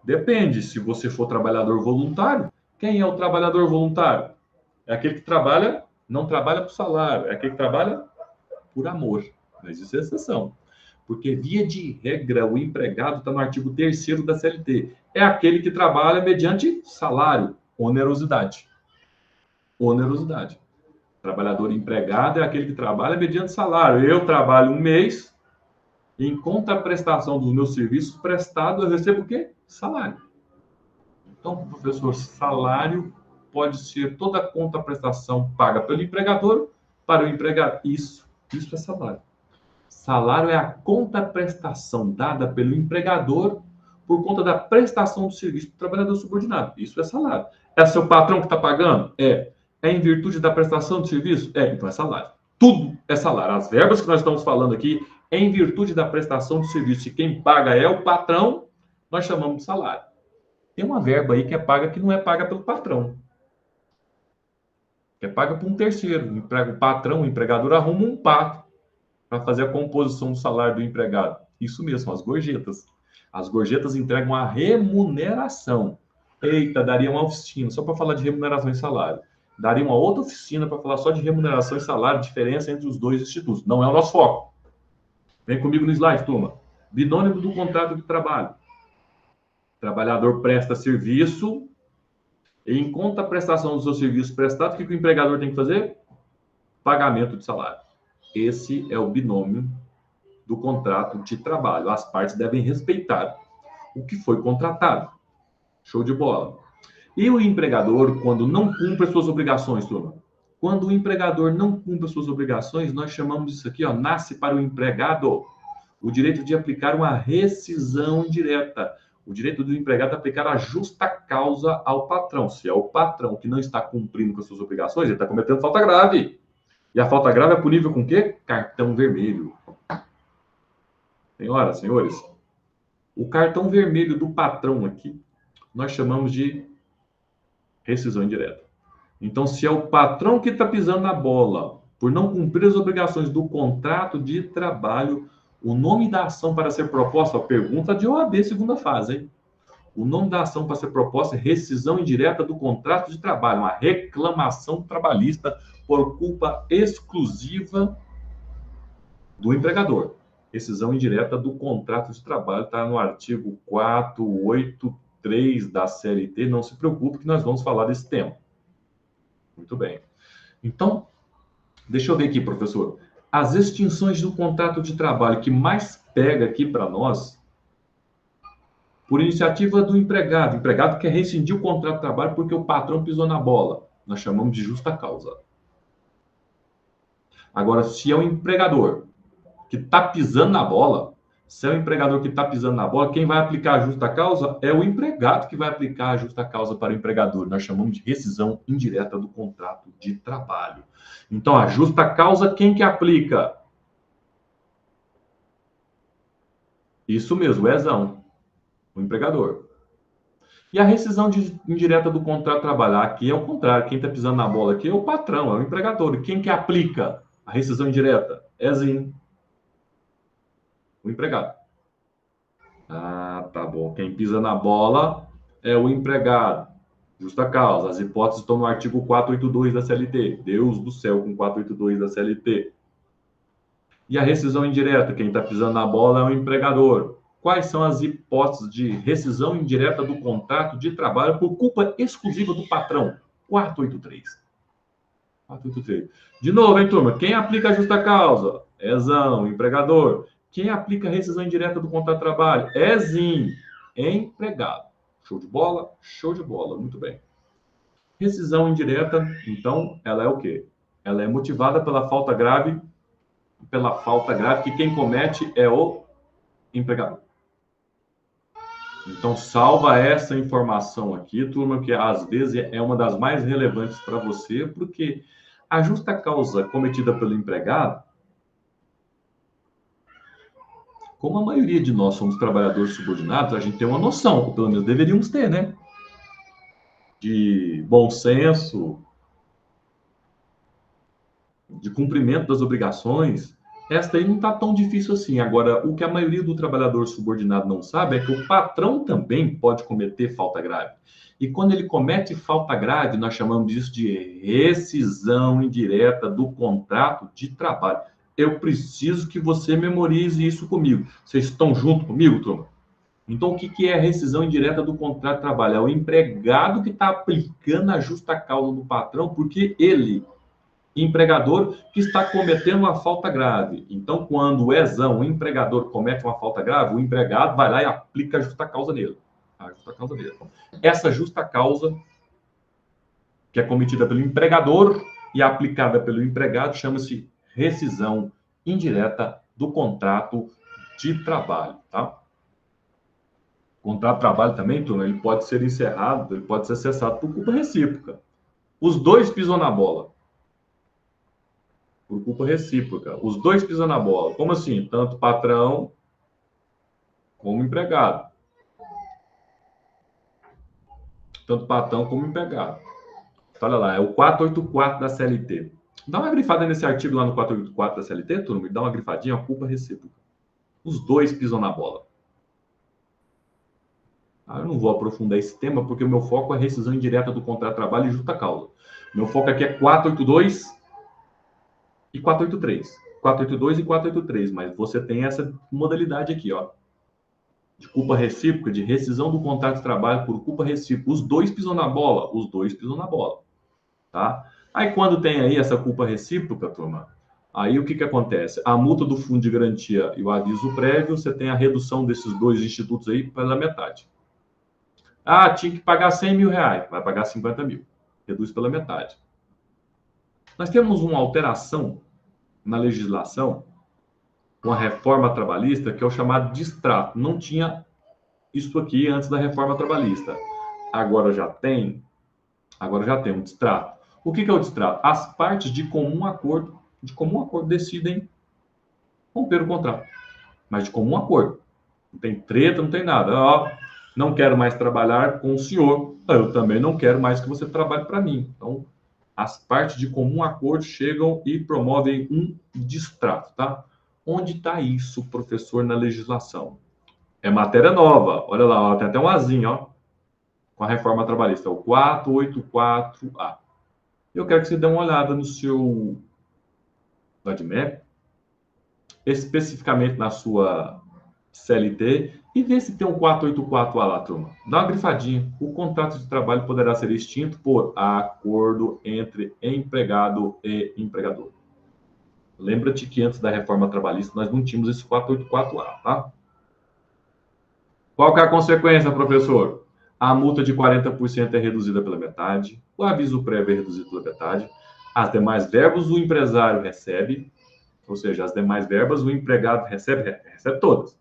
[SPEAKER 1] Depende. Se você for trabalhador voluntário, quem é o trabalhador voluntário? É aquele que trabalha, não trabalha por salário, é aquele que trabalha por amor. Mas isso é exceção. Porque, via de regra, o empregado está no artigo 3º da CLT. É aquele que trabalha mediante salário, onerosidade. Onerosidade. Trabalhador empregado é aquele que trabalha mediante salário. Eu trabalho um mês, em contraprestação dos meus serviços prestados, eu recebo o quê? Salário. Então, professor, salário pode ser toda a contraprestação paga pelo empregador para o empregado. Isso é salário. Salário é a contraprestação dada pelo empregador por conta da prestação do serviço do trabalhador subordinado. Isso é salário. É seu patrão que está pagando? É. É em virtude da prestação do serviço? É. Então é salário. Tudo é salário. As verbas que nós estamos falando aqui é em virtude da prestação do serviço. E quem paga é o patrão, nós chamamos de salário. Tem uma verba aí que é paga que não é paga pelo patrão. É paga por um terceiro. O patrão, o empregador, arruma um pato para fazer a composição do salário do empregado. Isso mesmo, são as gorjetas. As gorjetas entregam a remuneração. Eita, daria uma oficina só para falar de remuneração e salário. Daria uma outra oficina para falar só de remuneração e salário, diferença entre os dois institutos. Não é o nosso foco. Vem comigo no slide, turma. Binômio do contrato de trabalho. O trabalhador presta serviço e, em conta a prestação do seu serviço prestado, o que o empregador tem que fazer? Pagamento de salário. Esse é o binômio do contrato de trabalho. As partes devem respeitar o que foi contratado. Show de bola. E o empregador, quando não cumpre as suas obrigações, turma? Quando o empregador não cumpre as suas obrigações, nós chamamos isso aqui, ó, nasce para o empregado o direito de aplicar uma rescisão indireta. O direito do empregado aplicar a justa causa ao patrão. Se é o patrão que não está cumprindo com as suas obrigações, ele está cometendo falta grave. E a falta grave é punível com o quê? Cartão vermelho. Senhoras, senhores, o cartão vermelho do patrão aqui, nós chamamos de rescisão indireta. Então, se é o patrão que está pisando na bola por não cumprir as obrigações do contrato de trabalho, o nome da ação para ser proposta, pergunta de OAB segunda fase, hein? O nome da ação para ser proposta é rescisão indireta do contrato de trabalho, uma reclamação trabalhista por culpa exclusiva do empregador. Rescisão indireta do contrato de trabalho está no artigo 483 da CLT. Não se preocupe que nós vamos falar desse tema. Muito bem. Então, deixa eu ver aqui, professor. As extinções do contrato de trabalho que mais pega aqui para nós, por iniciativa do empregado. O empregado quer rescindir o contrato de trabalho porque o patrão pisou na bola. Nós chamamos de justa causa. Agora, se é o empregador que está pisando na bola, Se é o empregador que está pisando na bola, quem vai aplicar a justa causa é o empregado que vai aplicar a justa causa para o empregador. Nós chamamos de rescisão indireta do contrato de trabalho. Então, a justa causa, quem que aplica? Isso mesmo, o EZão, o empregador. E a rescisão indireta do contrato de trabalho? Aqui é o contrário. Quem está pisando na bola aqui é o patrão, é o empregador. E quem que aplica a rescisão indireta? EZinho, o empregado. Ah, tá bom. Quem pisa na bola é o empregado. Justa causa. As hipóteses estão no artigo 482 da CLT. Deus do céu, com 482 da CLT. E a rescisão indireta? Quem está pisando na bola é o empregador. Quais são as hipóteses de rescisão indireta do contrato de trabalho por culpa exclusiva do patrão? 483. 483. De novo, hein, turma? Quem aplica a justa causa? EZão, empregador. Quem aplica a rescisão indireta do contrato de trabalho? EZinho, empregado. Show de bola? Show de bola, muito bem. Rescisão indireta, então, ela é o quê? Ela é motivada pela falta grave que quem comete é o empregador. Então, salva essa informação aqui, turma, que às vezes é uma das mais relevantes para você, porque a justa causa cometida pelo empregado, como a maioria de nós somos trabalhadores subordinados, a gente tem uma noção, ou pelo menos deveríamos ter, né? De bom senso, de cumprimento das obrigações. Esta aí não está tão difícil assim. Agora, o que a maioria do trabalhador subordinado não sabe é que o patrão também pode cometer falta grave. E quando ele comete falta grave, nós chamamos disso de rescisão indireta do contrato de trabalho. Eu preciso que você memorize isso comigo. Vocês estão junto comigo, turma? Então, o que é a rescisão indireta do contrato de trabalho? É o empregado que está aplicando a justa causa do patrão, porque ele, empregador, que está cometendo uma falta grave. Então, quando o EZão, o empregador, comete uma falta grave, o empregado vai lá e aplica a justa causa nele. A justa causa dele. Essa justa causa, que é cometida pelo empregador e aplicada pelo empregado, chama-se rescisão indireta do contrato de trabalho, tá? O contrato de trabalho também, turma, ele pode ser encerrado, ele pode ser cessado por culpa recíproca. Os dois pisam na bola. Por culpa recíproca. Os dois pisam na bola. Como assim? Tanto patrão como empregado. Tanto patrão como empregado. Olha lá, é o 484 da CLT. Dá uma grifada nesse artigo lá no 484 da CLT, turma, e dá uma grifadinha, a culpa recíproca. Os dois pisam na bola. Eu não vou aprofundar esse tema, porque o meu foco é rescisão indireta do contrato de trabalho e justa causa. Meu foco aqui é 482 e 483. 482 e 483, mas você tem essa modalidade aqui, ó. De culpa recíproca, de rescisão do contrato de trabalho por culpa recíproca. Os dois pisam na bola, os dois pisam na bola, tá? Aí quando tem aí essa culpa recíproca, turma, aí o que acontece? A multa do fundo de garantia e o aviso prévio, você tem a redução desses dois institutos aí pela metade. Ah, tinha que pagar 100 mil reais, vai pagar 50 mil. Reduz pela metade. Nós temos uma alteração na legislação com a reforma trabalhista, que é o chamado distrato. Não tinha isso aqui antes da reforma trabalhista. Agora já tem um distrato. O que é o distrato? As partes de comum acordo decidem romper o contrato. Mas de comum acordo. Não tem treta, não tem nada. Não quero mais trabalhar com o senhor. Eu também não quero mais que você trabalhe para mim. Então, as partes de comum acordo chegam e promovem um distrato, tá? Onde está isso, professor, na legislação? É matéria nova. Olha lá, ó, tem até um azinho, ó, com a reforma trabalhista, o 484A. Eu quero que você dê uma olhada no seu ADMEP, especificamente na sua CLT, e vê se tem um 484A lá, turma. Dá uma grifadinha. O contrato de trabalho poderá ser extinto por acordo entre empregado e empregador. Lembra-te que antes da reforma trabalhista nós não tínhamos esse 484A, tá? Qual que é a consequência, professor? A multa de 40% é reduzida pela metade, o aviso prévio é reduzido pela metade, as demais verbas o empresário recebe, ou seja, as demais verbas o empregado recebe todas.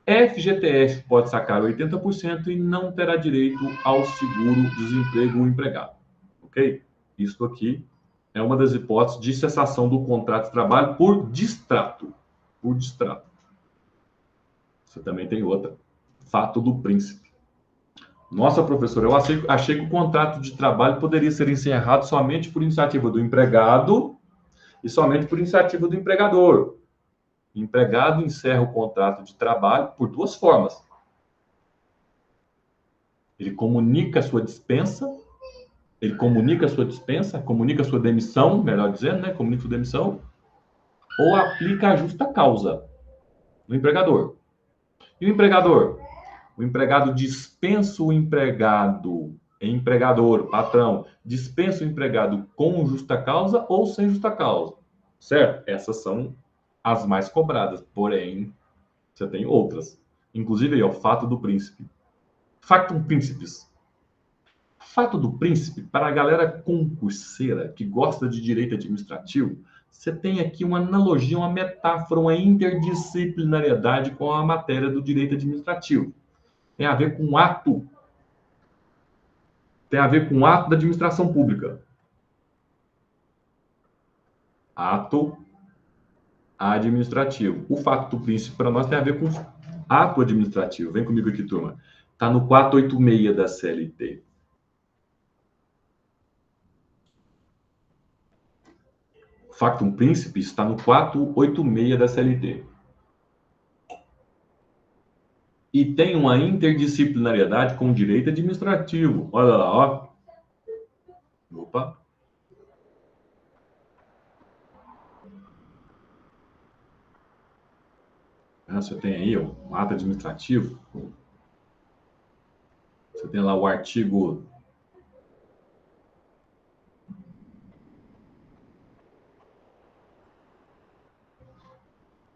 [SPEAKER 1] FGTS pode sacar 80% e não terá direito ao seguro-desemprego o empregado. Ok? Isso aqui é uma das hipóteses de cessação do contrato de trabalho por distrato. Por distrato. Você também tem outra. Fato do príncipe. Nossa, professor, eu achei que o contrato de trabalho poderia ser encerrado somente por iniciativa do empregado e somente por iniciativa do empregador. O empregado encerra o contrato de trabalho por duas formas. Ele comunica a sua dispensa, comunica a sua demissão, melhor dizendo, né? Comunica a sua demissão, ou aplica a justa causa no empregador. E o empregador? O empregado dispensa o empregador, patrão, dispensa o empregado com justa causa ou sem justa causa, certo? Essas são as mais cobradas, porém, você tem outras. Inclusive aí, ó, fato do príncipe. Factum príncipes. Fato do príncipe, para a galera concurseira que gosta de direito administrativo, você tem aqui uma analogia, uma metáfora, uma interdisciplinariedade com a matéria do direito administrativo. Tem a ver com ato. Tem a ver com ato da administração pública. Ato administrativo. O fato do príncipe para nós tem a ver com ato administrativo. Vem comigo aqui, turma. Está no 486 da CLT. Factum príncipe está no 486 da CLT. E tem uma interdisciplinariedade com o direito administrativo. Olha lá, ó. Opa. Você tem aí ó, um ato administrativo. Você tem lá o artigo...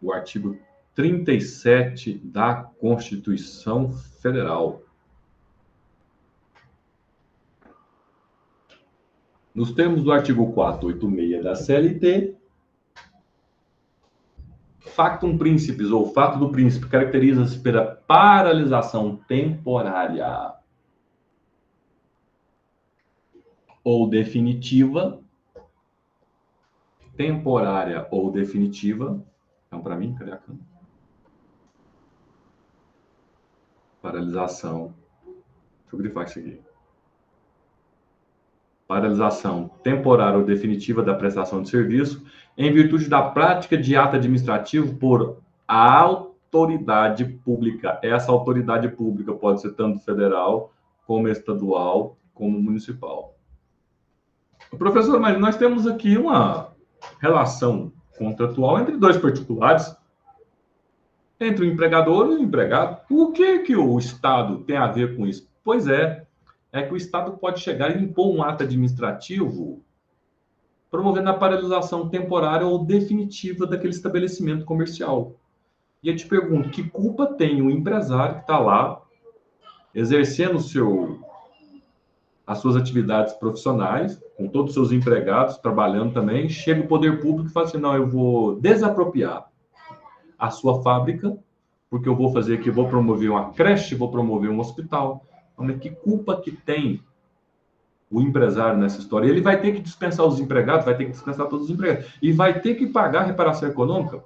[SPEAKER 1] O artigo 37 da Constituição Federal. Nos termos do artigo 486 da CLT, factum príncipes ou fato do príncipe caracteriza-se pela paralisação temporária ou definitiva, temporária ou definitiva. Então, para mim, cadê a câmera? Paralisação. Deixa eu grifar isso aqui. Paralisação temporária ou definitiva da prestação de serviço em virtude da prática de ato administrativo por autoridade pública. Essa autoridade pública pode ser tanto federal, como estadual, como municipal. Professor, mas nós temos aqui uma relação contratual entre dois particulares, entre o empregador e o empregado. O que o Estado tem a ver com isso? Pois é que o Estado pode chegar e impor um ato administrativo promovendo a paralisação temporária ou definitiva daquele estabelecimento comercial. E eu te pergunto, que culpa tem o empresário que está lá exercendo as suas atividades profissionais, com todos os seus empregados trabalhando também, chega o poder público e fala assim, não, eu vou desapropriar a sua fábrica, porque eu vou fazer aqui, vou promover uma creche, vou promover um hospital. Mas que culpa que tem o empresário nessa história? Ele vai ter que dispensar os empregados, vai ter que dispensar todos os empregados. E vai ter que pagar a reparação econômica?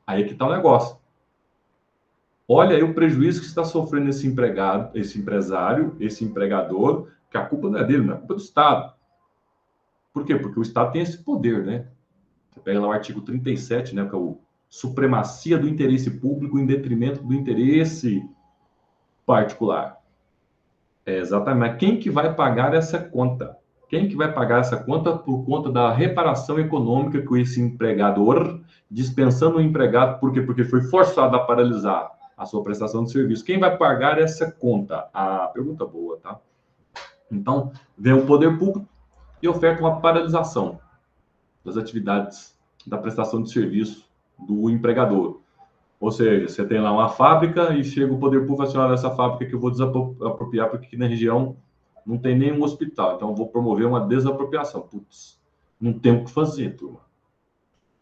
[SPEAKER 1] Aí é que está o negócio. Olha aí o prejuízo que está sofrendo esse empregado, esse empresário, esse empregador, que a culpa não é dele, não é culpa do Estado. Por quê? Porque o Estado tem esse poder, né? Você pega lá o artigo 37, né, que é o supremacia do interesse público em detrimento do interesse particular. Exatamente. Mas quem que vai pagar essa conta? Quem que vai pagar essa conta por conta da reparação econômica que esse empregador, dispensando o empregado, por quê? Porque foi forçado a paralisar a sua prestação de serviço. Quem vai pagar essa conta? A pergunta boa, tá? Então, vem o poder público e oferta uma paralisação das atividades da prestação de serviço do empregador. Ou seja, você tem lá uma fábrica e chega o poder público e fala assim, olha, essa fábrica que eu vou desapropriar porque aqui na região não tem nenhum hospital, então eu vou promover uma desapropriação. Putz, não tem o que fazer, turma.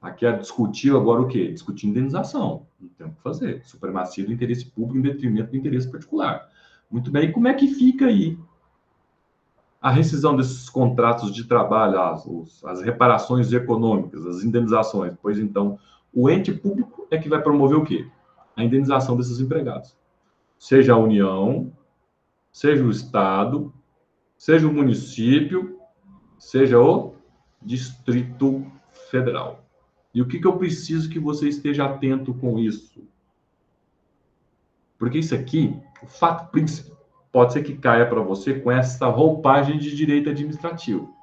[SPEAKER 1] Aqui é discutir agora o quê? Discutir indenização. Não tem o que fazer. Supremacia do interesse público em detrimento do interesse particular. Muito bem. E como é que fica aí a rescisão desses contratos de trabalho, as reparações econômicas, as indenizações? Pois então, o ente público é que vai promover o quê? A indenização desses empregados. Seja a União, seja o Estado, seja o município, seja o Distrito Federal. E o que eu preciso que você esteja atento com isso? Porque isso aqui, o fato príncipe, pode ser que caia para você com essa roupagem de direito administrativo.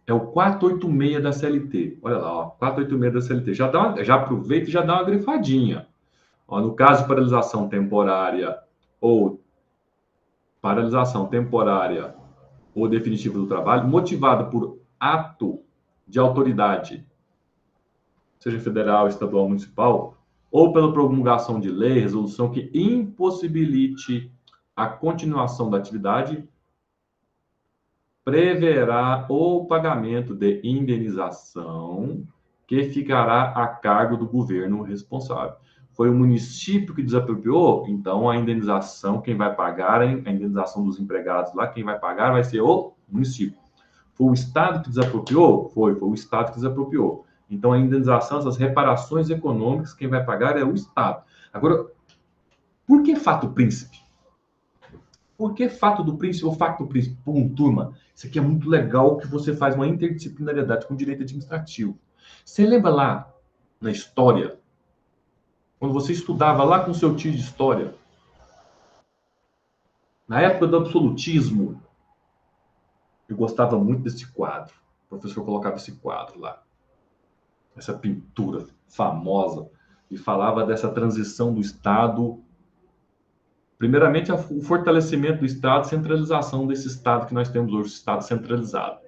[SPEAKER 1] É o 486 da CLT. Olha lá, ó, 486 da CLT. Já aproveita e já dá uma grifadinha. Ó, no caso de paralisação temporária ou definitiva do trabalho, motivado por ato de autoridade, seja federal, estadual, municipal, ou pela promulgação de lei, resolução que impossibilite a continuação da atividade, preverá o pagamento de indenização que ficará a cargo do governo responsável. Foi o município que desapropriou, então a indenização, quem vai pagar, a indenização dos empregados lá, quem vai pagar vai ser o município. Foi o Estado que desapropriou? Foi o Estado que desapropriou. Então, a indenização, essas reparações econômicas, quem vai pagar é o Estado. Agora, por que fato príncipe? Por que fato do príncipe ou facto do príncipe? Turma, isso aqui é muito legal que você faz uma interdisciplinariedade com direito administrativo. Você lembra lá na história, quando você estudava lá com seu tio de história, na época do absolutismo, eu gostava muito desse quadro. O professor colocava esse quadro lá, essa pintura famosa, e falava dessa transição do Estado. Primeiramente, o fortalecimento do Estado, centralização desse Estado que nós temos hoje, o Estado centralizado.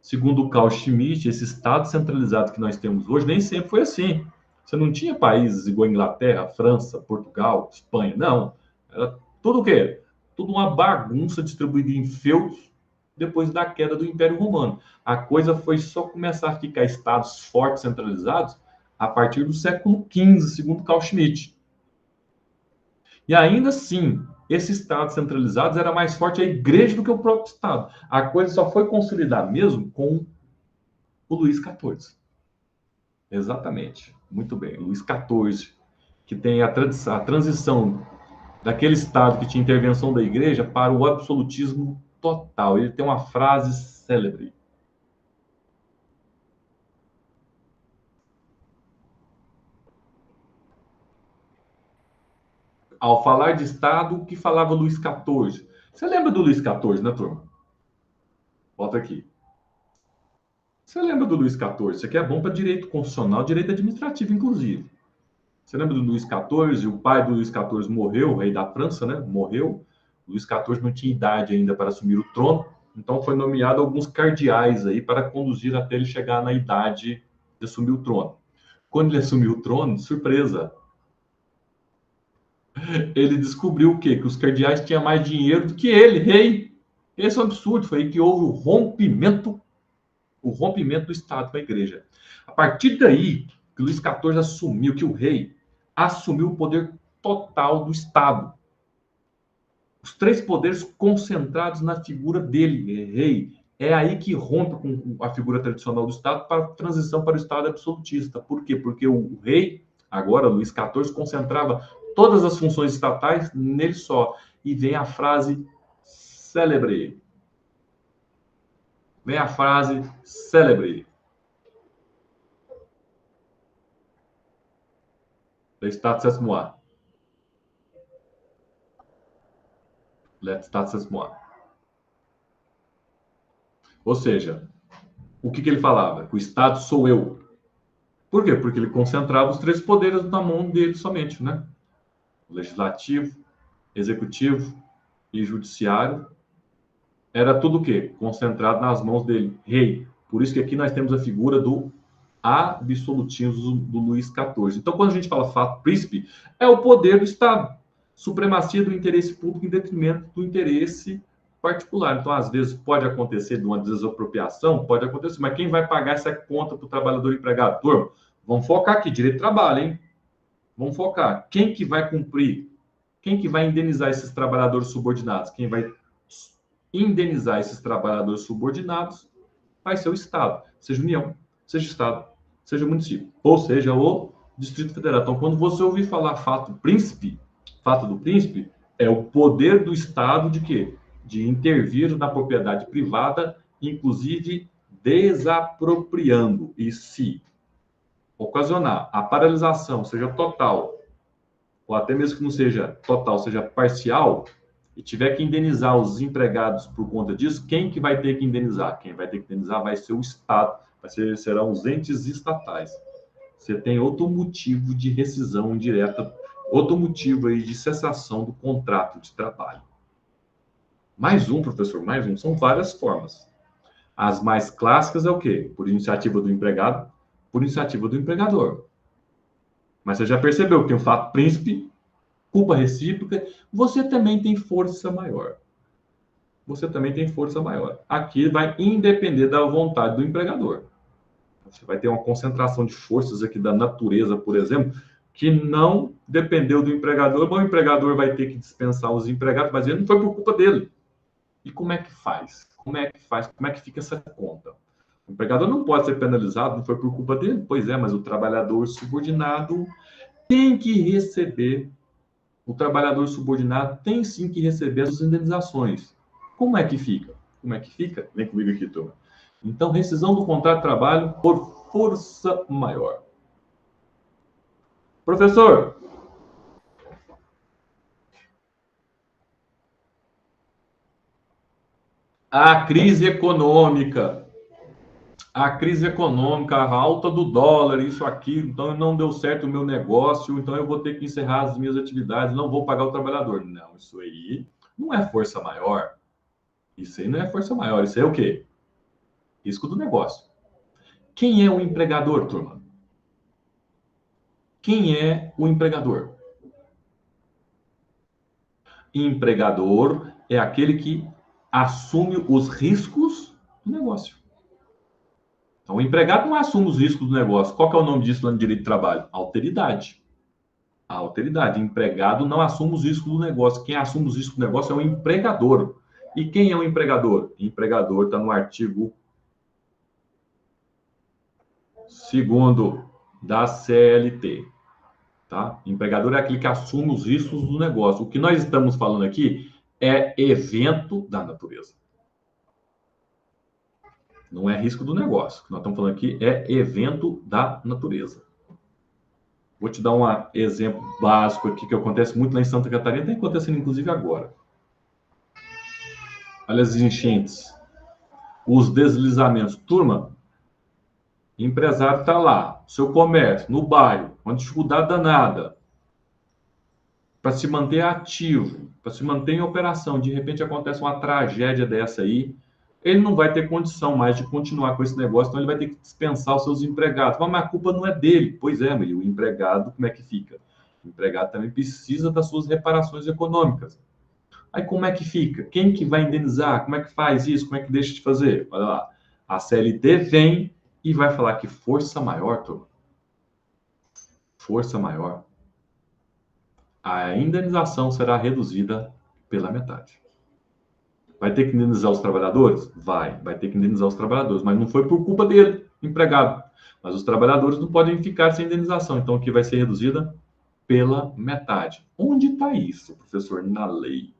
[SPEAKER 1] Segundo o Carl Schmitt, esse Estado centralizado que nós temos hoje nem sempre foi assim. Você não tinha países igual a Inglaterra, França, Portugal, Espanha, não. Era tudo o quê? Tudo uma bagunça distribuída em feudos depois da queda do Império Romano. A coisa foi só começar a ficar estados fortes, centralizados, a partir do século XV, segundo Carl Schmitt. E ainda assim, esse Estado centralizado era mais forte a igreja do que o próprio Estado. A coisa só foi consolidar mesmo com o Luís XIV. Exatamente. Muito bem. Luís XIV, que tem a transição daquele Estado que tinha intervenção da igreja para o absolutismo total. Ele tem uma frase célebre. Ao falar de Estado, o que falava Luís XIV? Você lembra do Luís XIV, né, turma? Bota aqui. Você lembra do Luís XIV? Isso aqui é bom para direito constitucional, direito administrativo, inclusive. Você lembra do Luís XIV? O pai do Luís XIV morreu, o rei da França, né? Morreu. O Luís XIV não tinha idade ainda para assumir o trono, então foi nomeado alguns cardeais aí para conduzir até ele chegar na idade de assumir o trono. Quando ele assumiu o trono, surpresa, ele descobriu o quê? Que os cardeais tinham mais dinheiro do que ele, rei. Esse é um absurdo. Foi aí que houve o rompimento do Estado com a Igreja. A partir daí, que Luís XIV assumiu, que o rei assumiu o poder total do Estado. Os três poderes concentrados na figura dele, rei. É aí que rompe com a figura tradicional do Estado para a transição para o Estado absolutista. Por quê? Porque o rei, agora Luís XIV, concentrava todas as funções estatais nele só. E vem a frase célebre. Vem a frase célebre. L'état c'est-moi. L'état c'est-moi. Ou seja, o que ele falava? Que o Estado sou eu. Por quê? Porque ele concentrava os três poderes na mão dele somente, né? O legislativo, executivo e judiciário. Era tudo o quê? Concentrado nas mãos dele, rei. Por isso que aqui nós temos a figura do absolutismo do Luís XIV. Então, quando a gente fala fato príncipe, é o poder do Estado. Supremacia do interesse público em detrimento do interesse particular. Então, às vezes, pode acontecer de uma desapropriação, pode acontecer, mas quem vai pagar essa conta para o trabalhador empregado? Turma, vamos focar aqui, direito de trabalho, hein? Vamos focar. Quem que vai cumprir? Quem que vai indenizar esses trabalhadores subordinados? Quem vai indenizar esses trabalhadores subordinados vai ser o Estado, seja União, seja Estado, seja município, ou seja, o Distrito Federal. Então, quando você ouvir falar fato do príncipe, é o poder do Estado de quê? De intervir na propriedade privada, inclusive desapropriando. E se ocasionar a paralisação, seja total, ou até mesmo que não seja total, seja parcial, e tiver que indenizar os empregados por conta disso, quem que vai ter que indenizar? Quem vai ter que indenizar vai ser o Estado, serão os entes estatais. Você tem outro motivo de rescisão indireta, outro motivo aí de cessação do contrato de trabalho. Mais um, professor, mais um. São várias formas. As mais clássicas é o quê? Por iniciativa do empregado, por iniciativa do empregador. Mas você já percebeu que tem o fato príncipe, culpa recíproca, você também tem força maior. Você também tem força maior. Aqui vai independer da vontade do empregador. Você vai ter uma concentração de forças aqui da natureza, por exemplo, que não dependeu do empregador. Bom, o empregador vai ter que dispensar os empregados, mas ele não foi por culpa dele. E como é que faz? Como é que faz? Como é que fica essa conta? O empregador não pode ser penalizado, não foi por culpa dele? Pois é, mas o trabalhador subordinado tem que receber. O trabalhador subordinado tem sim que receber as indenizações. Como é que fica? Como é que fica? Vem comigo aqui, turma. Então, rescisão do contrato de trabalho por força maior. Professor, a crise econômica, a alta do dólar, isso, aquilo, então não deu certo o meu negócio, então eu vou ter que encerrar as minhas atividades, não vou pagar o trabalhador. Não, isso aí não é força maior. Isso aí não é força maior, isso aí é o quê? Risco do negócio. Quem é o empregador, turma? Quem é o empregador? Empregador é aquele que assume os riscos do negócio. Então, o empregado não assume os riscos do negócio. Qual que é o nome disso lá no direito de trabalho? Alteridade. A alteridade. O empregado não assume os riscos do negócio. Quem assume os riscos do negócio é o empregador. E quem é o empregador? O empregador está no artigo 2º da CLT. Tá? Empregador é aquele que assume os riscos do negócio. O que nós estamos falando aqui é evento da natureza. Não é risco do negócio. O que nós estamos falando aqui é evento da natureza. Vou te dar um exemplo básico aqui que acontece muito lá em Santa Catarina, está acontecendo inclusive agora. Olha as enchentes, os deslizamentos. Turma, empresário está lá, seu comércio, no bairro, uma dificuldade danada, para se manter ativo, para se manter em operação. De repente acontece uma tragédia dessa aí, ele não vai ter condição mais de continuar com esse negócio, então ele vai ter que dispensar os seus empregados. Mas a culpa não é dele. Pois é, mas o empregado, como é que fica? O empregado também precisa das suas reparações econômicas. Aí como é que fica? Quem que vai indenizar? Como é que faz isso? Como é que deixa de fazer? Olha lá, a CLT vem e vai falar que força maior, turma. Força maior. A indenização será reduzida pela metade. Vai ter que indenizar os trabalhadores? Vai ter que indenizar os trabalhadores, mas não foi por culpa dele, empregado. Mas os trabalhadores não podem ficar sem indenização, então aqui vai ser reduzida pela metade. Onde está isso, professor? Na lei.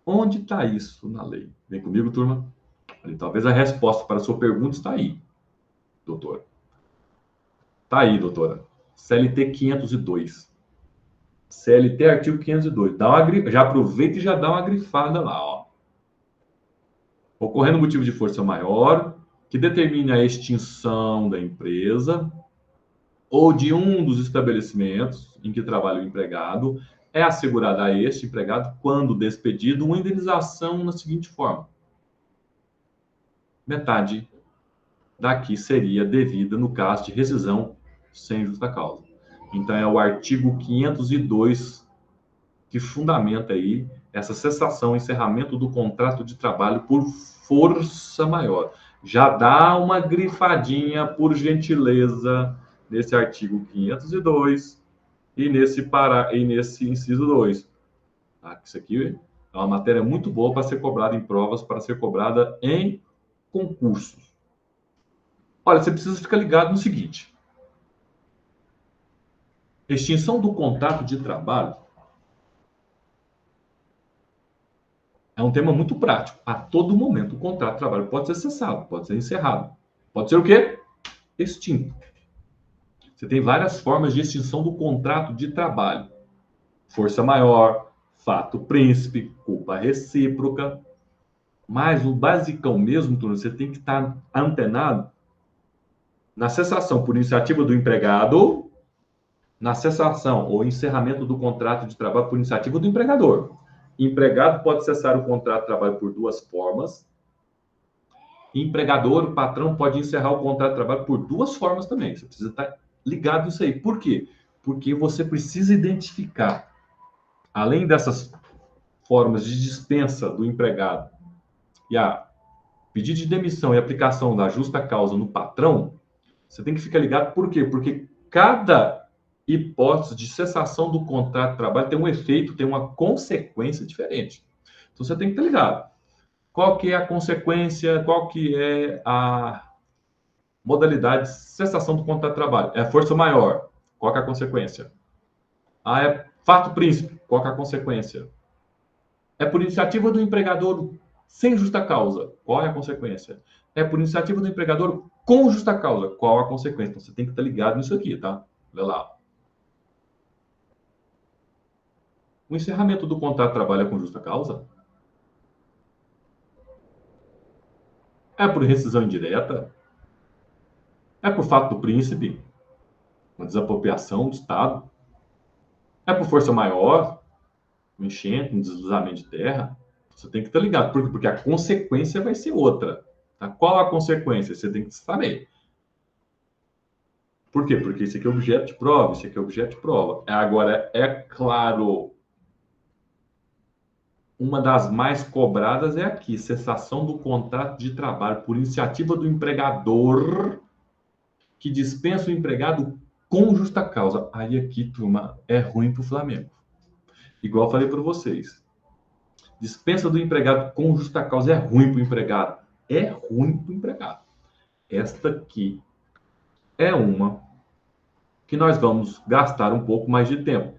[SPEAKER 1] Onde está isso na lei? Vem comigo, turma. Talvez a resposta para a sua pergunta está aí, doutor. Está aí, doutora. CLT 502. CLT artigo 502. Já aproveita e já dá uma grifada lá, ó. Ocorrendo motivo de força maior, que determine a extinção da empresa ou de um dos estabelecimentos em que trabalha o empregado, é assegurada a este empregado, quando despedido, uma indenização na seguinte forma: metade daqui seria devida no caso de rescisão sem justa causa. Então, é o artigo 502 que fundamenta aí essa cessação, encerramento do contrato de trabalho por força maior. Já dá uma grifadinha, por gentileza, nesse artigo 502 e nesse inciso 2. Tá? Isso aqui é uma matéria muito boa para ser cobrada em provas, para ser cobrada em concursos. Olha, você precisa ficar ligado no seguinte. Extinção do contrato de trabalho é um tema muito prático. A todo momento, o contrato de trabalho pode ser cessado, pode ser encerrado. Pode ser o quê? Extinto. Você tem várias formas de extinção do contrato de trabalho. Força maior, fato príncipe, culpa recíproca. Mas o basicão mesmo, você tem que estar antenado na cessação por iniciativa do empregado, na cessação ou encerramento do contrato de trabalho por iniciativa do empregador. Empregado pode cessar o contrato de trabalho por duas formas. Empregador, o patrão, pode encerrar o contrato de trabalho por duas formas também. Você precisa estar ligado nisso aí. Por quê? Porque você precisa identificar, além dessas formas de dispensa do empregado e a pedido de demissão e aplicação da justa causa no patrão, você tem que ficar ligado. Por quê? Porque cada hipótese de cessação do contrato de trabalho tem um efeito, tem uma consequência diferente. Então, você tem que estar ligado. Qual que é a consequência, qual que é a modalidade de cessação do contrato de trabalho? É força maior. Qual que é a consequência? É fato príncipe. Qual que é a consequência? É por iniciativa do empregador sem justa causa. Qual é a consequência? É por iniciativa do empregador com justa causa. Qual a consequência? Então, você tem que estar ligado nisso aqui, tá? Olha lá. O encerramento do contrato de trabalho é com justa causa? É por rescisão indireta? É por fato do príncipe? Uma desapropriação do Estado? É por força maior? Um enchente, um deslizamento de terra? Você tem que estar ligado. Por quê? Porque a consequência vai ser outra. Tá? Qual a consequência? Você tem que saber. Por quê? Porque isso aqui é objeto de prova, isso aqui é objeto de prova. Agora, é claro, uma das mais cobradas é aqui, cessação do contrato de trabalho por iniciativa do empregador que dispensa o empregado com justa causa. Aí aqui, turma, é ruim para o Flamengo. Igual eu falei para vocês. Dispensa do empregado com justa causa é ruim para o empregado. É ruim para o empregado. Esta aqui é uma que nós vamos gastar um pouco mais de tempo.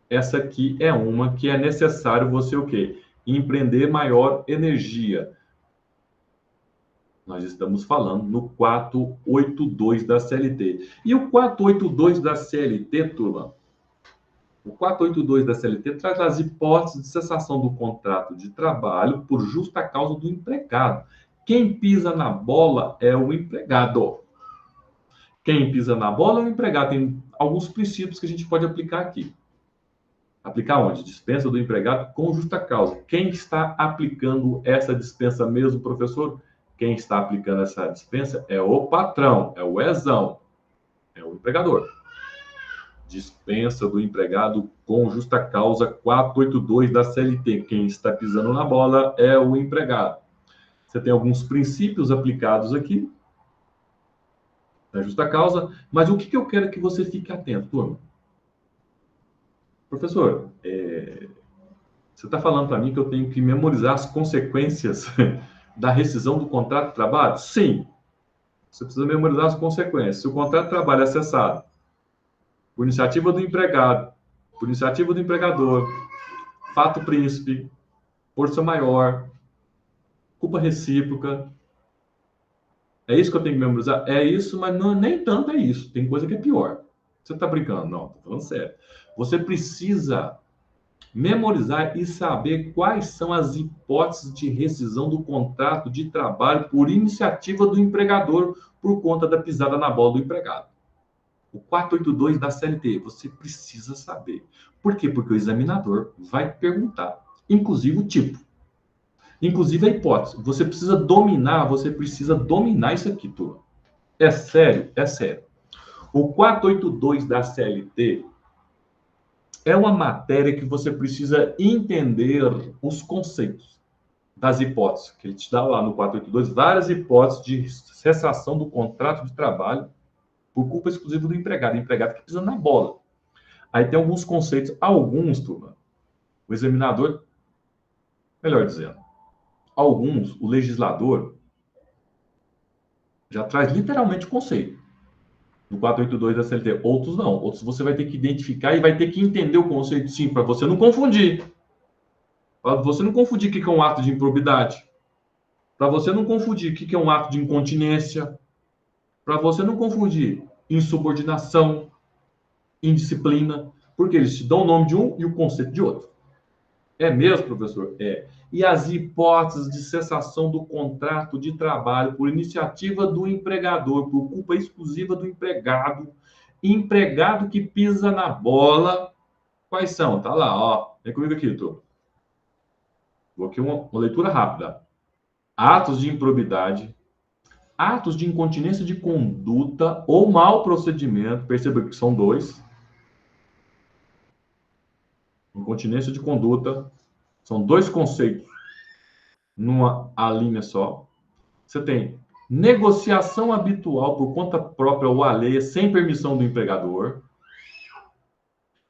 [SPEAKER 1] Essa aqui é uma que é necessário você o quê? Empreender maior energia. Nós estamos falando no 482 da CLT. E o 482 da CLT, turma, o 482 da CLT traz as hipóteses de cessação do contrato de trabalho por justa causa do empregado. Quem pisa na bola é o empregado. Quem pisa na bola é o empregado. Tem alguns princípios que a gente pode aplicar aqui. Aplicar onde? Dispensa do empregado com justa causa. Quem está aplicando essa dispensa mesmo, professor? Quem está aplicando essa dispensa é o patrão, é o ezão, é o empregador. Dispensa do empregado com justa causa 482 da CLT. Quem está pisando na bola é o empregado. Você tem alguns princípios aplicados aqui da justa causa, mas o que eu quero que você fique atento, turma? Professor, você está falando para mim que eu tenho que memorizar as consequências da rescisão do contrato de trabalho? Sim. Você precisa memorizar as consequências. Se o contrato de trabalho é cessado por iniciativa do empregado, por iniciativa do empregador, fato príncipe, força maior, culpa recíproca, é isso que eu tenho que memorizar? É isso, mas não, nem tanto é isso. Tem coisa que é pior. Você está brincando? Não, estou falando sério. Você precisa memorizar e saber quais são as hipóteses de rescisão do contrato de trabalho por iniciativa do empregador por conta da pisada na bola do empregado. O 482 da CLT, você precisa saber. Por quê? Porque o examinador vai perguntar, inclusive o tipo, inclusive a hipótese. Você precisa dominar isso aqui, turma. É sério, é sério. O 482 da CLT é uma matéria que você precisa entender os conceitos das hipóteses, que ele te dá lá no 482, várias hipóteses de cessação do contrato de trabalho por culpa exclusiva do empregado que pisa na bola. Aí tem alguns conceitos, alguns, turma, o examinador, melhor dizendo, alguns, o legislador já traz literalmente o conceito do 482 da CLT. Outros não. Outros você vai ter que identificar e vai ter que entender o conceito, sim, para você não confundir. Para você não confundir o que é um ato de improbidade. Para você não confundir o que é um ato de incontinência. Para você não confundir insubordinação, indisciplina. Porque eles te dão o nome de um e o conceito de outro. É mesmo, professor? É. E as hipóteses de cessação do contrato de trabalho por iniciativa do empregador, por culpa exclusiva do empregado que pisa na bola, quais são? Tá lá, ó. Vem comigo aqui, turma. Vou aqui uma leitura rápida. Atos de improbidade, atos de incontinência de conduta ou mau procedimento, perceba que são dois. Incontinência de conduta, são dois conceitos numa linha só. Você tem negociação habitual por conta própria ou alheia, sem permissão do empregador.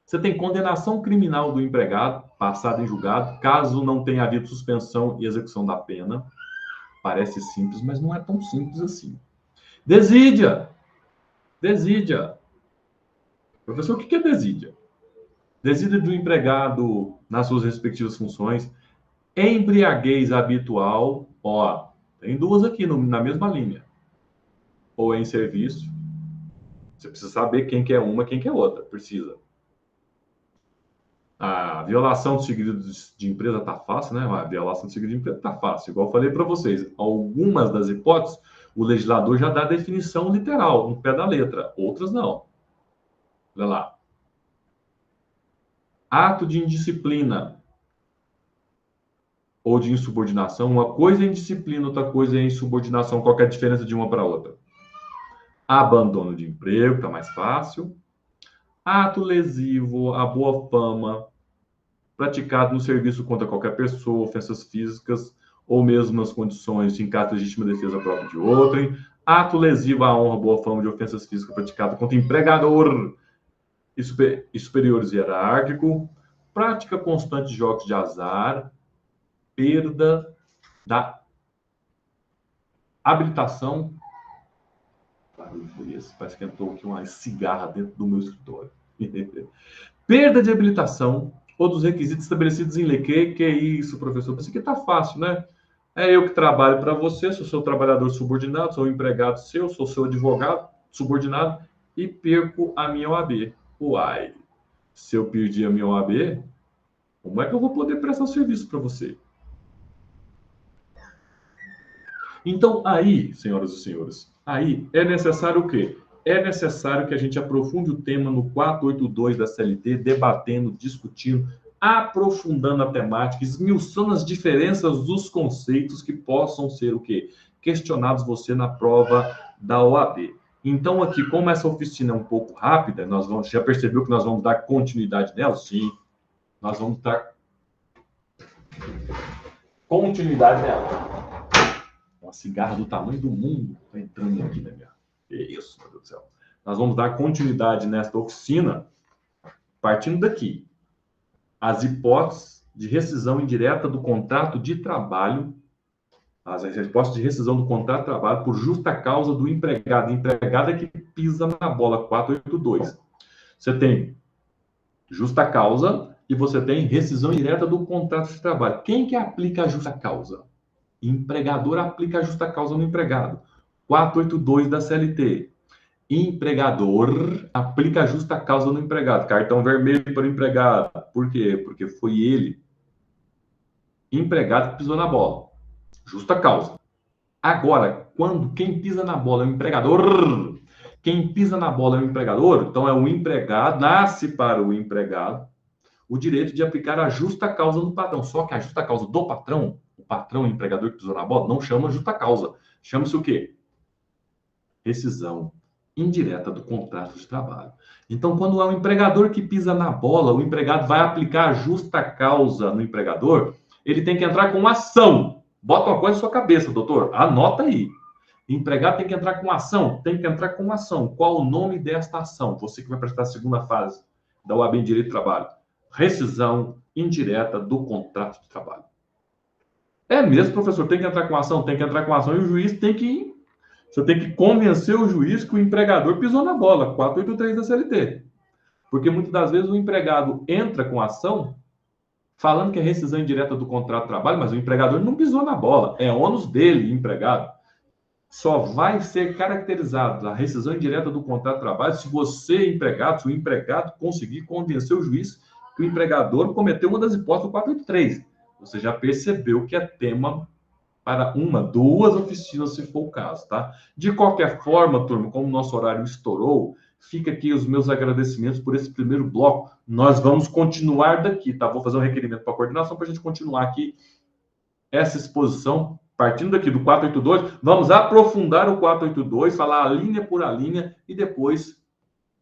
[SPEAKER 1] Você tem condenação criminal do empregado, passada em julgado, caso não tenha havido suspensão e execução da pena. Parece simples, mas não é tão simples assim. Desídia. Desídia. Professor, o que é desídia? Desídia do empregado nas suas respectivas funções. Embriaguez habitual. Ó, tem duas aqui na mesma linha. Ou em serviço. Você precisa saber quem que é uma, quem que é outra. Precisa. A violação do segredo de empresa tá fácil, né? A violação do segredo de empresa tá fácil. Igual eu falei para vocês, algumas das hipóteses, o legislador já dá a definição literal, no pé da letra. Outras não. Olha lá. Ato de indisciplina ou de insubordinação. Uma coisa é indisciplina, outra coisa é insubordinação. Qual que é a diferença de uma para outra? Abandono de emprego, tá mais fácil. Ato lesivo, a boa fama, praticado no serviço contra qualquer pessoa, ofensas físicas ou mesmo nas condições de caso de legítima defesa própria de outrem. Ato lesivo à honra, boa fama de ofensas físicas praticado contra empregador e superiores hierárquico. Prática constante de jogos de azar. Perda da habilitação. Parece que entrou aqui uma cigarra dentro do meu escritório. Perda de habilitação ou dos requisitos estabelecidos em lei. Que é isso, professor? Isso aqui tá fácil, né? É eu que trabalho para você, sou seu trabalhador subordinado, sou empregado seu, sou seu advogado subordinado e perco a minha OAB. Uai, se eu perdi a minha OAB, como é que eu vou poder prestar serviço para você? Então, aí, senhoras e senhores, aí é necessário o quê? É necessário que a gente aprofunde o tema no 482 da CLT, debatendo, discutindo, aprofundando a temática, esmiuçando as diferenças dos conceitos que possam ser o quê? Questionados você na prova da OAB. Então, aqui, como essa oficina é um pouco rápida, já percebeu que nós vamos dar continuidade nela? Sim, nós vamos dar continuidade nela. Uma cigarra do tamanho do mundo está entrando aqui na minha. Que isso, meu Deus do céu. Nós vamos dar continuidade nesta oficina, partindo daqui. As hipóteses de rescisão indireta do contrato de trabalho, as hipóteses de rescisão do contrato de trabalho por justa causa do empregado. Empregado é que pisa na bola, 482. Você tem justa causa e você tem rescisão indireta do contrato de trabalho. Quem que aplica a justa causa? Empregador aplica a justa causa no empregado. 482 da CLT. Empregador aplica a justa causa no empregado. Cartão vermelho para o empregado. Por quê? Porque foi ele, empregado, que pisou na bola. Justa causa. Agora, quem pisa na bola é o empregador, quem pisa na bola é o empregador, então é o empregado, nasce para o empregado o direito de aplicar a justa causa no patrão. Só que a justa causa do patrão, o patrão, o empregador que pisou na bola, não chama justa causa. Chama-se o quê? Rescisão indireta do contrato de trabalho. Então, quando é um empregador que pisa na bola, o empregado vai aplicar a justa causa no empregador, ele tem que entrar com ação. Bota uma coisa na sua cabeça, doutor. Anota aí. Empregado tem que entrar com ação. Tem que entrar com ação. Qual o nome desta ação? Você que vai prestar a segunda fase da OAB em Direito do Trabalho. Rescisão indireta do contrato de trabalho. É mesmo, professor, tem que entrar com ação? Tem que entrar com ação e o juiz tem que... Você tem que convencer o juiz que o empregador pisou na bola, 483 da CLT. Porque muitas das vezes o empregado entra com ação falando que é rescisão indireta do contrato de trabalho, mas o empregador não pisou na bola. É ônus dele, empregado. Só vai ser caracterizado a rescisão indireta do contrato de trabalho se você, empregado, se o empregado conseguir convencer o juiz que o empregador cometeu uma das hipóteses do 483. Você já percebeu que é tema para uma, duas oficinas, se for o caso, tá? De qualquer forma, turma, como o nosso horário estourou, fica aqui os meus agradecimentos por esse primeiro bloco. Nós vamos continuar daqui, tá? Vou fazer um requerimento para a coordenação para a gente continuar aqui essa exposição, partindo daqui do 482, vamos aprofundar o 482, falar a linha por a linha e depois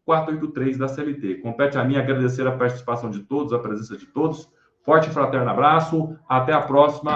[SPEAKER 1] 483 da CLT. Compete a mim agradecer a participação de todos, a presença de todos. Forte e fraterno abraço. Até a próxima.